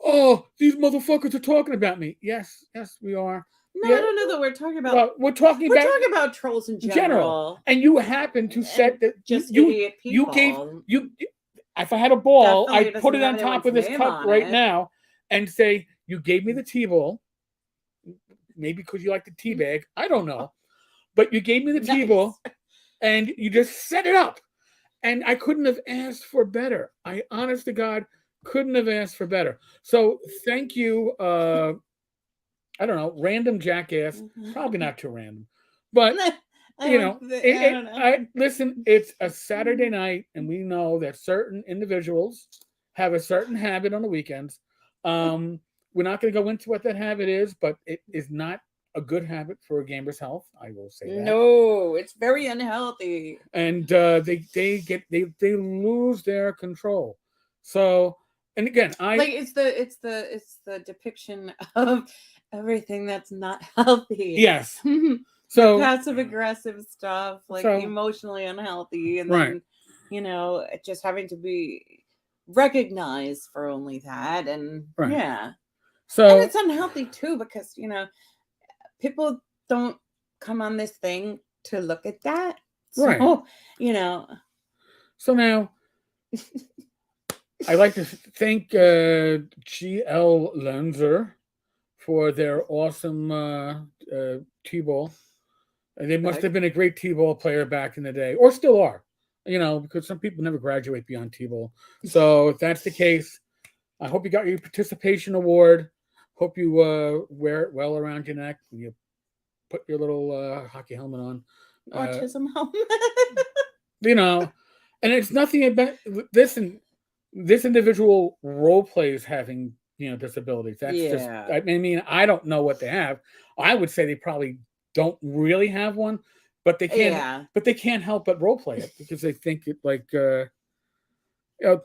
oh, these motherfuckers are talking about me. Yes, we are. No, yeah. I don't know that we're talking about. Well, we're talking about trolls in general. And you happen to set that just idiot people. You gave. If I had a ball, Definitely I'd put it on top of this cup right now and say, you gave me the T-ball. Maybe because you like the tea bag. I don't know. But you gave me the T-ball and you just set it up. And I couldn't have asked for better. I, honest to God, couldn't have asked for better. So thank you. I don't know, random jackass. Probably not too random. But, listen, it's a Saturday night, and we know that certain individuals have a certain habit on the weekends. We're not going to go into what that habit is, but it is not a good habit for a gamer's health. I will say that. No, it's very unhealthy. And they lose their control. So, and again, it's the depiction of everything that's not healthy. Yes. So passive aggressive stuff, like emotionally unhealthy, and then just having to be recognized for only that, and so and it's unhealthy too because people don't come on this thing to look at that. So, right. So now I'd like to thank GL Lenzer for their awesome T-ball. They must have been a great T-ball player back in the day, or still are, because some people never graduate beyond T-ball. So if that's the case, I hope you got your participation award. Hope you wear it well around your neck and you put your little hockey helmet on. Autism helmet. And it's nothing about this. And this individual role plays having disabilities. That's just. I mean, I don't know what they have. I would say they probably don't really have one, but they can't. Yeah. But they can't help but role play it because they think it like.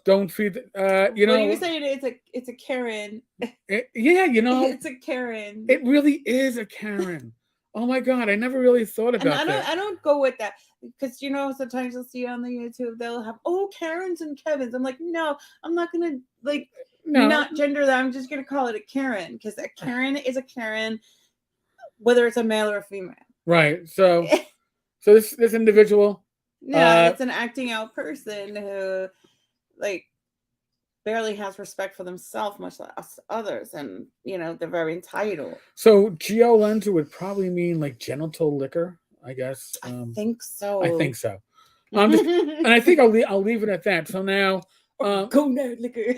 Don't feed. What do you say? It's a Karen. It's a Karen. It really is a Karen. Oh my God, I never really thought about that. I don't go with that because sometimes you'll see on the YouTube they'll have Karens and Kevins. I'm like, no, I'm not gonna not gender that. I'm just gonna call it a Karen because a Karen is a Karen, whether it's a male or a female. Right. So this individual. No, it's an acting out person who barely has respect for themselves, much less others, and they're very entitled. So GL Lenzer would probably mean like genital liquor, I guess. I think so. And I think I'll leave it at that. So now, gonad liquor.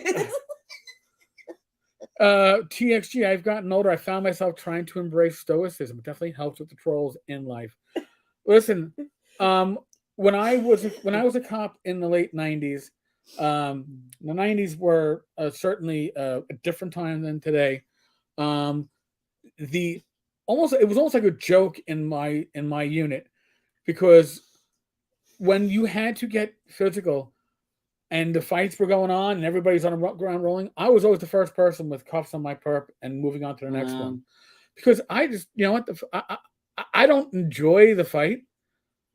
TXG. I've gotten older. I found myself trying to embrace stoicism. It definitely helps with the trolls in life. Listen, when I was a cop in the late '90s. The '90s were certainly a different time than today. It was almost like a joke in my unit because when you had to get physical and the fights were going on and everybody's on the ground rolling, I was always the first person with cuffs on my perp and moving on to the next one because I just I don't enjoy the fight,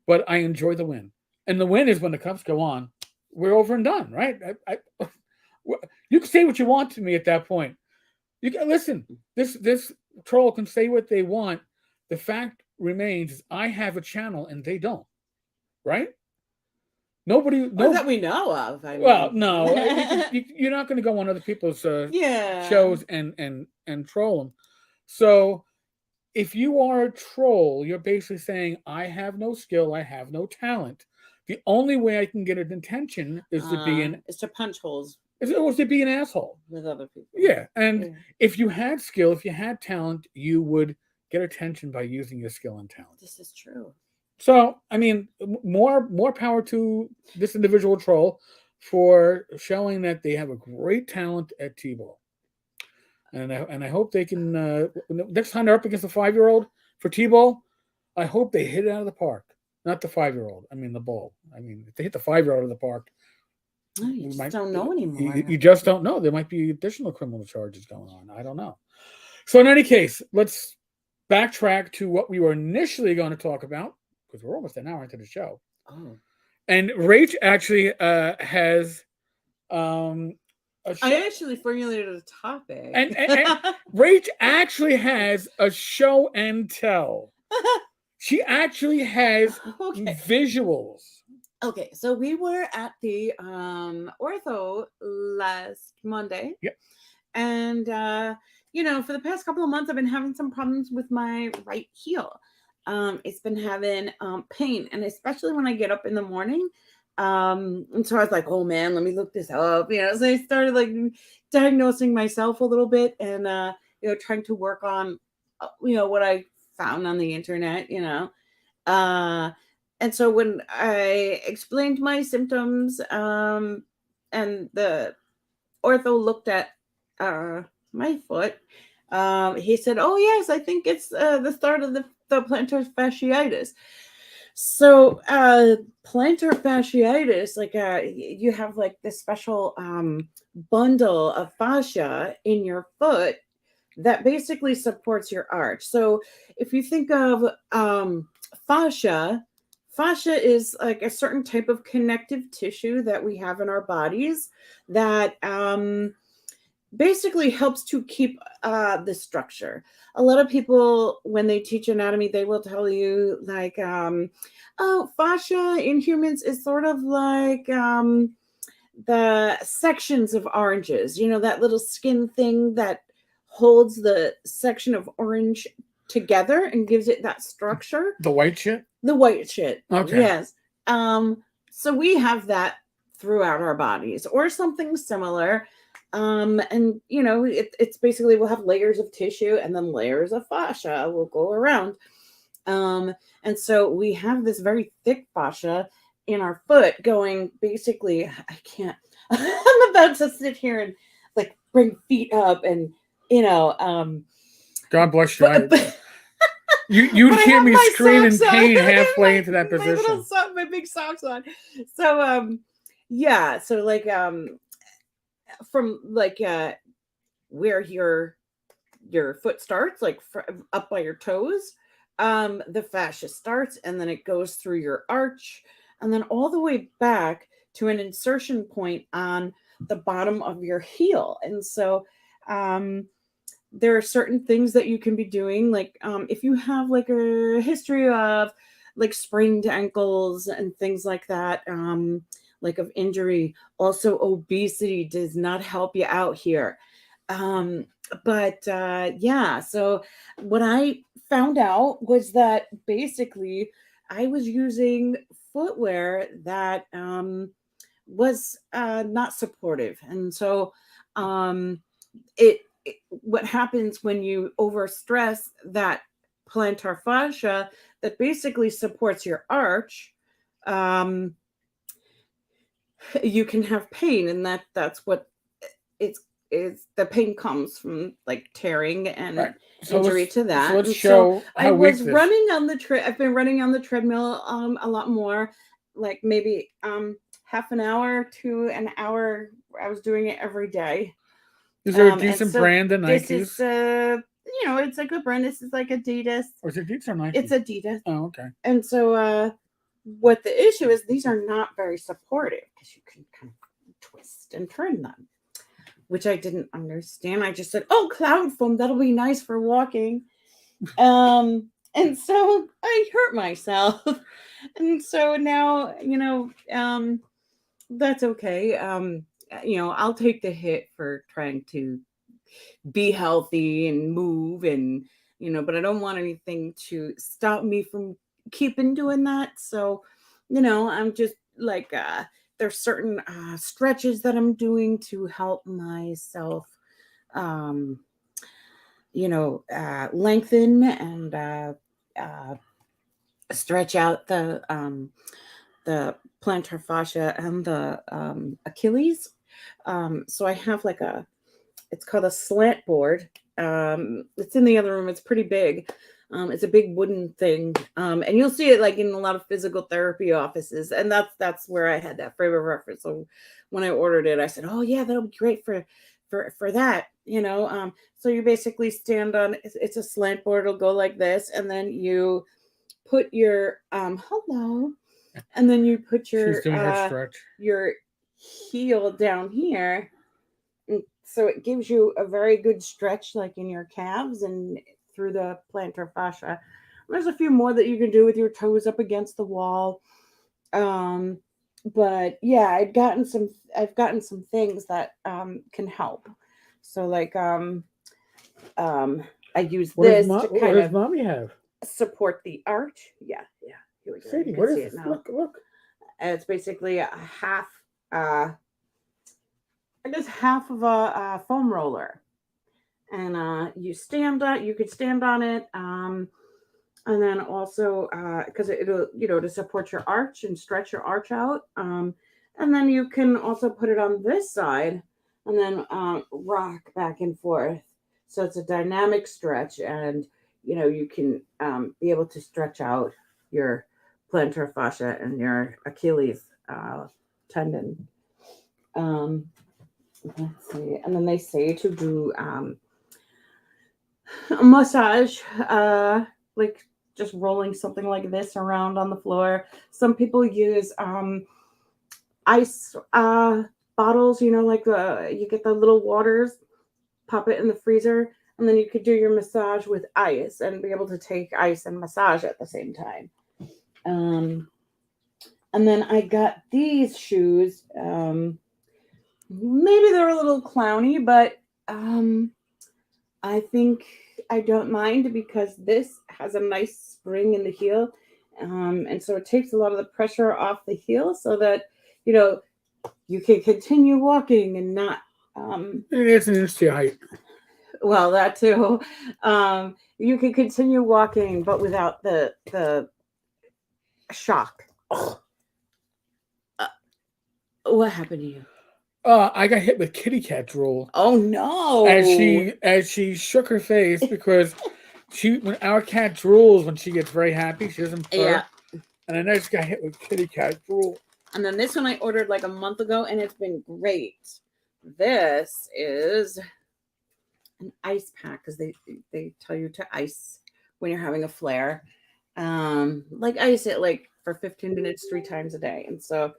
but I enjoy the win, and the win is when the cuffs go on. we're over and done, right? You can say what you want to me at that point. You can listen. This troll can say what they want. The fact remains is I have a channel and they don't, right? Nobody, Or that we know of. I well, mean. no, you're not going to go on other people's Yeah. shows and troll them. So if you are a troll, you're basically saying I have no skill, I have no talent. The only way I can get an attention is to punch holes was to be an asshole with other people. Yeah, and if you had skill, if you had talent, you would get attention by using your skill and talent. This is true. So, I mean, more power to this individual troll for showing that they have a great talent at T-ball. And I hope they can next time they're up against a 5-year-old for T-ball, I hope they hit it out of the park. Not the 5-year-old. I mean the ball. I mean, if they hit the 5-year-old in the park, you just don't know anymore. You just don't know. There might be additional criminal charges going on. I don't know. So in any case, let's backtrack to what we were initially going to talk about, because we're almost an hour into the show. Oh. And Rach actually has I actually formulated a topic. And Rach actually has a show and tell. She actually has visuals. Okay, so we were at the ortho last Monday. Yep. And for the past couple of months I've been having some problems with my right heel. It's been having pain, and especially when I get up in the morning. And so I was like, oh man, let me look this up. So I started like diagnosing myself a little bit and trying to work on what I found on the internet, and so when I explained my symptoms, and the ortho looked at my foot, he said, oh yes, I think it's the start of the plantar fasciitis. So plantar fasciitis, like you have like this special bundle of fascia in your foot that basically supports your arch. So if you think of fascia is like a certain type of connective tissue that we have in our bodies that basically helps to keep the structure. A lot of people, when they teach anatomy, they will tell you like, fascia in humans is sort of like the sections of oranges, that little skin thing that holds the section of orange together and gives it that structure. The white shit? The white shit. Okay. Yes. So we have that throughout our bodies or something similar. And it's basically, we'll have layers of tissue and then layers of fascia will go around. And so we have this very thick fascia in our foot going, basically, I can't, I'm about to sit here and like bring feet up and, God bless you. You'd hear me scream in pain halfway into that position. My big socks on. So, so like, from like where your foot starts, like up by your toes, the fascia starts, and then it goes through your arch, and then all the way back to an insertion point on the bottom of your heel. And so there are certain things that you can be doing, like if you have like a history of like sprained ankles and things like that, like of injury. Also, obesity does not help you out here. So what I found out was that basically I was using footwear that was not supportive. And so what happens when you overstress that plantar fascia that basically supports your arch, you can have pain, and that's what it's the pain comes from, like tearing and injury to that. So let's show how I was running on the I've been running on the treadmill a lot more, like maybe half an hour to an hour. I was doing it every day. Is there a decent brand that Nike uses? It's a good brand. This is like Adidas. Or is it Adidas or Nike? It's Adidas. Oh, okay. And so what the issue is, these are not very supportive because you can kind of twist and turn them, which I didn't understand. I just said, oh, cloud foam, that'll be nice for walking. And so I hurt myself. And so now, that's okay. I'll take the hit for trying to be healthy and move and, but I don't want anything to stop me from keeping doing that. So, I'm just like, there's certain stretches that I'm doing to help myself, lengthen and stretch out the plantar fascia and the Achilles. So I have like it's called a slant board. It's in the other room. It's pretty big. It's a big wooden thing. And you'll see it like in a lot of physical therapy offices. And that's where I had that frame of reference. So when I ordered it, I said, oh yeah, that'll be great for that, so you basically stand on, it's a slant board. It'll go like this. And then you put your, hello. And then you put your, She's doing her stretch. Your heel down here. And so it gives you a very good stretch, like in your calves and through the plantar fascia. There's a few more that you can do with your toes up against the wall. But yeah, I've gotten some things that can help. So like I use this to kind of mommy have? Support the arch. Yeah. Here we go. Sadie, You what can is see it this? now. Look. It's basically a half just half of a foam roller. And you could stand on it. And then also because it'll, to support your arch and stretch your arch out. And then you can also put it on this side and then rock back and forth. So it's a dynamic stretch, and you can be able to stretch out your plantar fascia and your Achilles tendon. Let's see. And then they say to do a massage, like just rolling something like this around on the floor. Some people use ice bottles, like you get the little waters, pop it in the freezer, and then you could do your massage with ice and be able to take ice and massage at the same time. And then I got these shoes. Maybe they're a little clowny, but I think I don't mind because this has a nice spring in the heel. And so it takes a lot of the pressure off the heel so that, you can continue walking and not. It's an inch to your height. Well, that too. You can continue walking, but without the shock. What happened to you? I got hit with kitty cat drool. Oh no! As she shook her face because when our cat drools when she gets very happy, she doesn't purr. Yeah. And I just got hit with kitty cat drool. And then this one I ordered like a month ago, and it's been great. This is an ice pack because they tell you to ice when you're having a flare. Like ice it like for 15 minutes 3 times a day. And so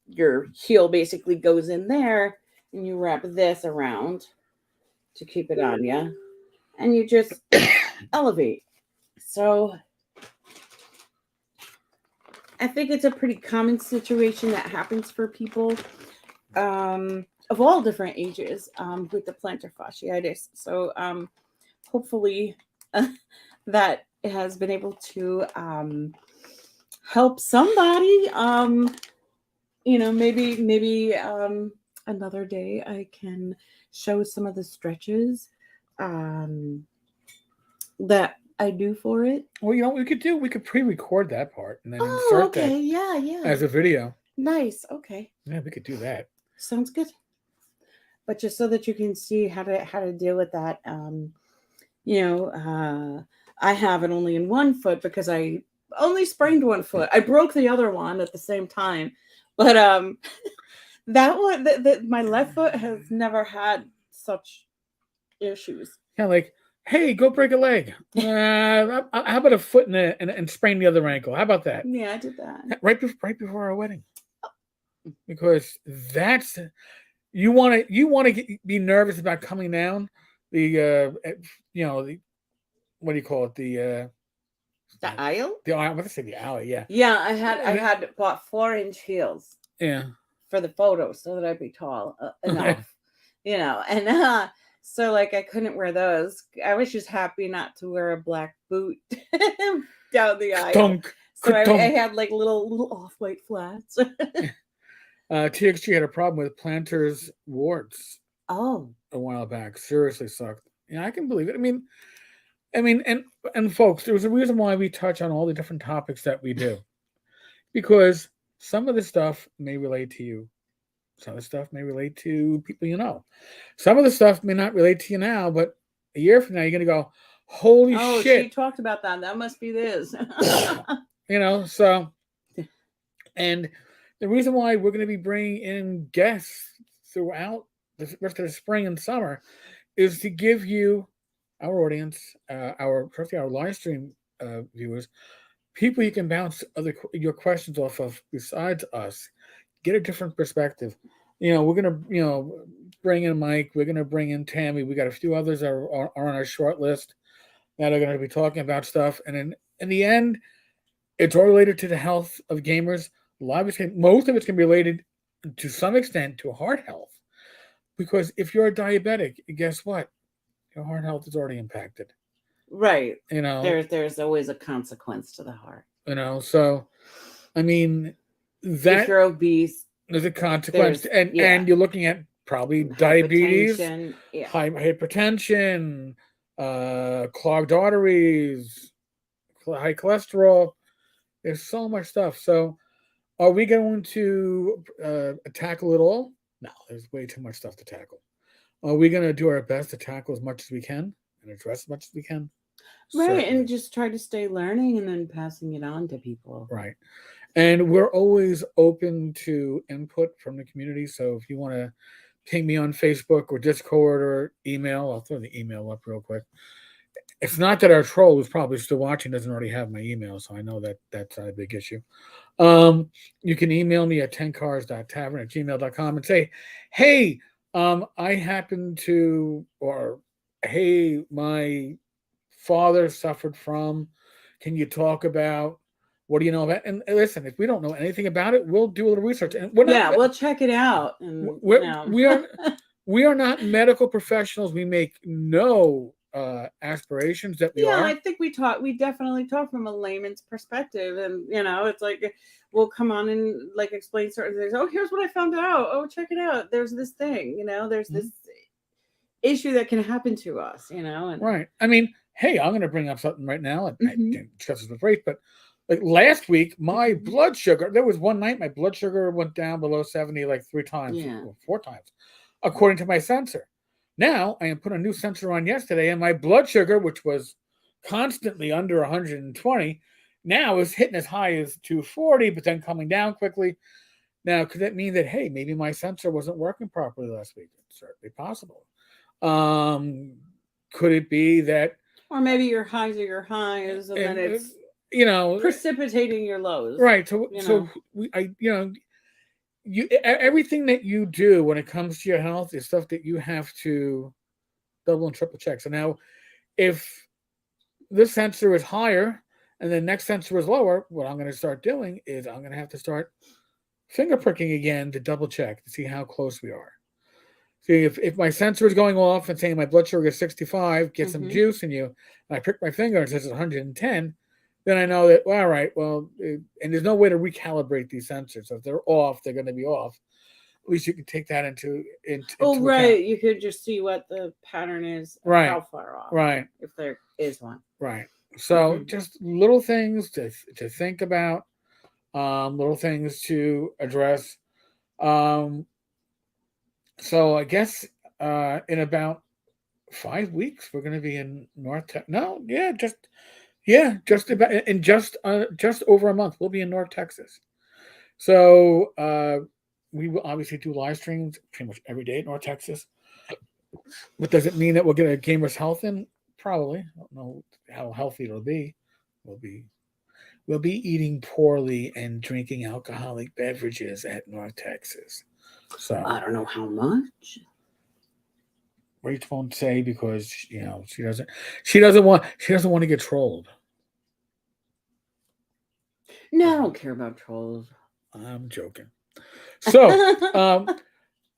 your heel basically goes in there, and you wrap this around to keep it on you, and you just elevate. So I think it's a pretty common situation that happens for people of all different ages with the plantar fasciitis. So hopefully that has been able to help somebody. Maybe another day I can show some of the stretches that I do for it. Well, we could pre-record that part and then insert that yeah. as a video. Nice. Okay. Yeah, we could do that. Sounds good. But just so that you can see how to deal with that, I have it only in one foot because I only sprained one foot. I broke the other one at the same time, but that one, my left foot has never had such issues. Yeah, like Hey, go break a leg. How about a foot and sprain the other ankle? How about that? Yeah, I did that. Right before our wedding, because that's you want to be nervous about coming down the what do you call it The aisle? I want to say the alley, yeah. Yeah, I And had bought 4-inch heels yeah. for the photo so that I'd be tall enough, and so like I couldn't wear those. I was just happy not to wear a black boot down the aisle. Ka-dunk, So I ka-dunk. had like little off-white flats. TXG had a problem with planters warts Oh, a while back. Seriously sucked. Yeah, I can believe it. I mean, and folks, there's a reason why we touch on all the different topics that we do, because some of the stuff may relate to you. Some of the stuff may relate to people you know. Some of the stuff may not relate to you now, but a year from now, you're going to go, holy oh, she shit. talked about that. That must be this. So, and the reason why we're going to be bringing in guests throughout the rest of the spring and summer is to give you, our audience, especially our live stream viewers, people you can bounce your questions off of besides us, get a different perspective. We're gonna bring in Mike. We're gonna bring in Tammy. We got a few others that are on our short list that are going to be talking about stuff. And in the end, it's all related to the health of gamers. Most of it's going to be related to some extent to heart health, because if you're a diabetic, guess what? Your heart health is already impacted. Right. You know, There's always a consequence to the heart. So I mean, If that you're obese, there's a consequence, and yeah, you're looking at probably diabetes, hypertension, yeah. high hypertension, clogged arteries, high cholesterol. There's so much stuff. So, are we going to tackle it all? No, there's way too much stuff to tackle. Are we going to do our best to tackle as much as we can and address as much as we can? Right, Certainly. and just try to stay learning and then passing it on to people. Right. And we're always open to input from the community. So if you want to ping me on Facebook or Discord or email, I'll throw the email up real quick. It's not that our troll who's probably still watching doesn't already have my email, so I know that that's not a big issue. You can email me at tenkars.tavern@gmail.com and say, hey, I happen to, or hey, my father suffered from, can you talk about, what do you know about? And listen, if we don't know anything about it, we'll do a little research. And we'll check it out. And we are not medical professionals. We make no aspirations that we are. I think we definitely talk from a layman's perspective, and it's like we'll come on and like explain certain things. Oh, here's what I found out. Oh, check it out. There's this thing, there's this issue that can happen to us, and right. I mean, hey, I'm going to bring up something right now. I didn't discuss this with Rach, but like last week, my blood sugar, there was one night my blood sugar went down below 70 like 3 times or 4 times, according to my sensor. Now, I am put a new sensor on yesterday, and my blood sugar, which was constantly under 120, now is hitting as high as 240, but then coming down quickly. Now, could that mean that, hey, maybe my sensor wasn't working properly last week? It's certainly possible. Could it be that, or maybe your highs are your highs, and then it's precipitating your lows, right? So everything that you do when it comes to your health is stuff that you have to double and triple check. So now, if this sensor is higher and the next sensor is lower, what I'm going to start doing is I'm going to have to start finger pricking again to double check to see how close we are. See, if my sensor is going off and saying my blood sugar is 65, get some juice in you, and I prick my finger and it says 110, then I know that, well, all right, and there's no way to recalibrate these sensors. So if they're off, they're going to be off. At least you can take that into right. account. You could just see what the pattern is, right? How far off, right? If there is one, right? So just little things to think about, little things to address. So I guess in about 5 weeks we're going to be in just about in just over a month we'll be in North Texas. So we will obviously do live streams pretty much every day in North Texas. But does it mean that we'll get a Gamers Health in? probably. I don't know how healthy it'll be. We'll be we'll be eating poorly and drinking alcoholic beverages at North Texas. So I don't know how much. Rach won't say because she doesn't want to get trolled. No, I don't care about trolls. I'm joking. So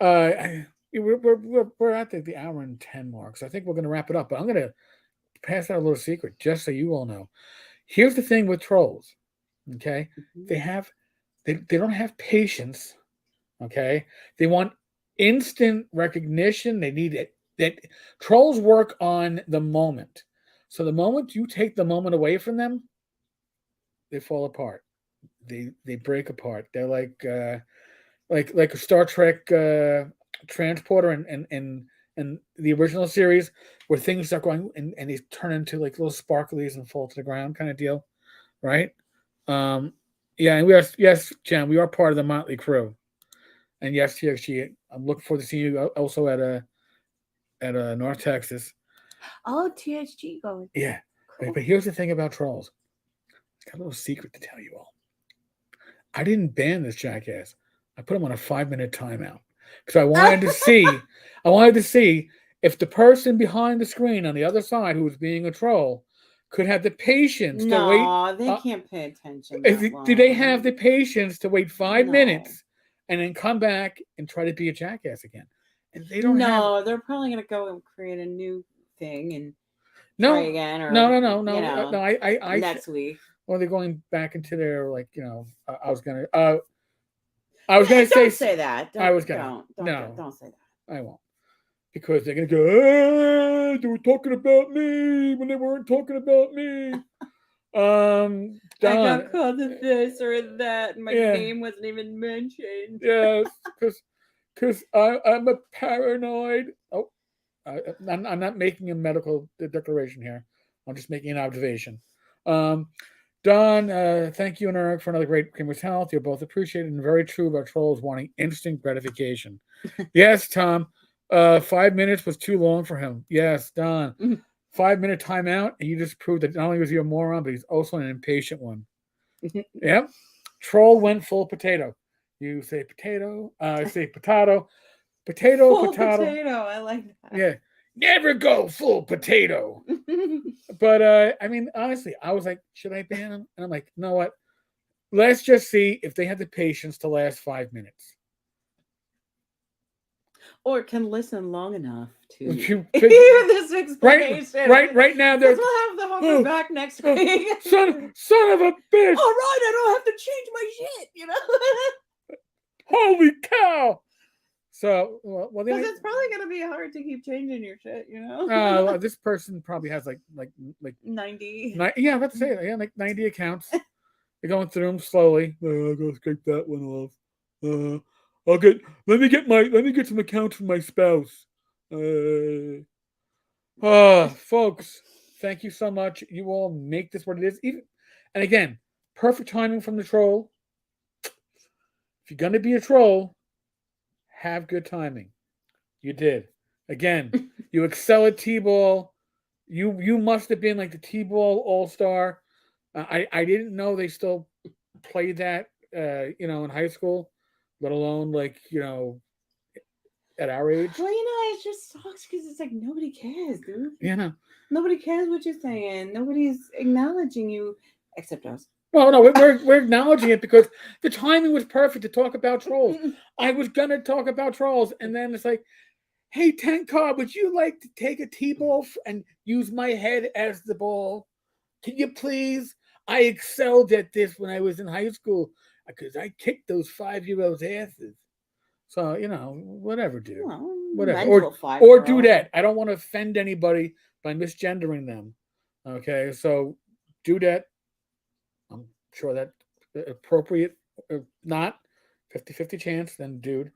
we're at the hour and 10 mark, so I think we're going to wrap it up. But I'm going to pass out a little secret just so you all know. Here's the thing with trolls. Okay, they have they don't have patience. Okay, they want instant recognition. They need it. That trolls work on the moment. So the moment you take the moment away from them, they fall apart. They break apart. They're like a Star Trek transporter and the original series where things start going and they turn into like little sparklies and fall to the ground kind of deal, right? Um, yeah, and we are yes, Jen, we are part of the Motley Crew, and yes, TXG. I'm looking forward to seeing you also at North Texas. Oh, THG going. Yeah, Cool. but here's the thing about trolls. I've got a little secret to tell you all. I didn't ban this jackass. I put him on a 5-minute timeout because I wanted to see if the person behind the screen on the other side who was being a troll could have the patience to wait. No, they can't pay attention. Do they have the patience to wait 5 minutes No. and then come back and try to be a jackass again? And they don't have. No, they're probably gonna go and create a new thing and No, try again, or no. no. I Next week. Well, they're going back into their I was gonna say. Don't say that. I was gonna. Don't say that. I won't. Because they're gonna go, hey, they were talking about me when they weren't talking about me. I Don, got called this or that, and my name wasn't even mentioned. Yes, because I'm a paranoid. Oh, I'm not making a medical declaration here. I'm just making an observation. Don, thank you and Eric for another great Kimber's Health. You're both appreciated and very true about trolls wanting instant gratification. Yes, Tom. 5 minutes was too long for him. Yes, Don. 5-minute timeout, and you just proved that not only was he a moron, but he's also an impatient one. Yep. Troll went full potato. You say potato. I say potato. Potato, full potato. I like that. Yeah. Never go full potato. But I mean, honestly, I was like, should I ban him? And I'm like, you know what? Let's just see if they have the patience to last 5 minutes. Or can listen long enough to hear this explanation. Right now, we'll have the hooker back next week. Son of a bitch! All right, I don't have to change my shit. Holy cow! So, well, because it's probably gonna be hard to keep changing your shit, this person probably has like 90. Yeah, I'm about to say it. Yeah, like 90 accounts. They're going through them slowly. I'll go scrape that one off. Let me get some accounts from my spouse. Folks, thank you so much. You all make this what it is. And again, perfect timing from the troll. If you're gonna be a troll, have good timing. You did. Again, you excel at T-ball. You must have been like the T-ball all-star. I didn't know they still played that in high school, let alone at our age. Well, it just sucks because it's like nobody cares, dude. Yeah, nobody cares what you're saying. Nobody's acknowledging you except us. Well, no, we're acknowledging it because the timing was perfect to talk about trolls. I was gonna talk about trolls, and then it's like, hey, Tenkar, would you like to take a T-ball and use my head as the ball? Can you please? I excelled at this when I was in high school because I kicked those 5-year-olds' asses. So whatever, dude. Well, whatever, or do that. I don't want to offend anybody by misgendering them. Okay, so do that. I'm sure that appropriate, not 50-50 chance. Then, dude,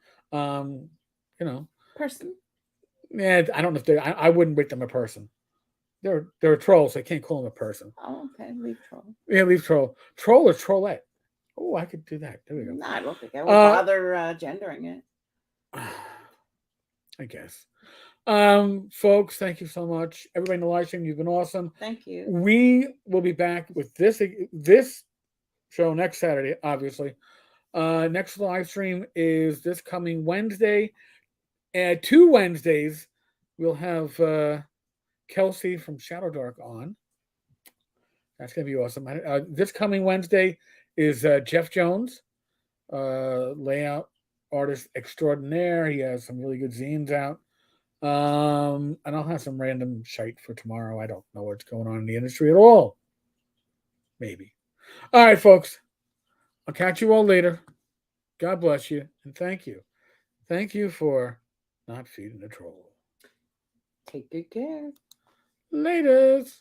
person. Yeah, I don't know if I wouldn't rate them a person. They're a troll, so I can't call them a person. Oh, okay. Leave troll. Yeah, leave troll. Troll or trollette. Oh, I could do that. There we go. No, I don't think I would bother gendering it. I guess. Folks, thank you so much. Everybody in the live stream, you've been awesome. Thank you. We will be back with this show next Saturday, obviously. Next live stream is this coming Wednesday. 2 Wednesdays, we'll have Kelsey from Shadow Dark on. That's going to be awesome. This coming Wednesday is Jeff Jones, layout artist extraordinaire. He has some really good zines out. And I'll have some random shite for tomorrow. I don't know what's going on in the industry at all. Maybe. All right, folks. I'll catch you all later. God bless you, and thank you. Thank you for not feeding the troll. Take good care. Laters.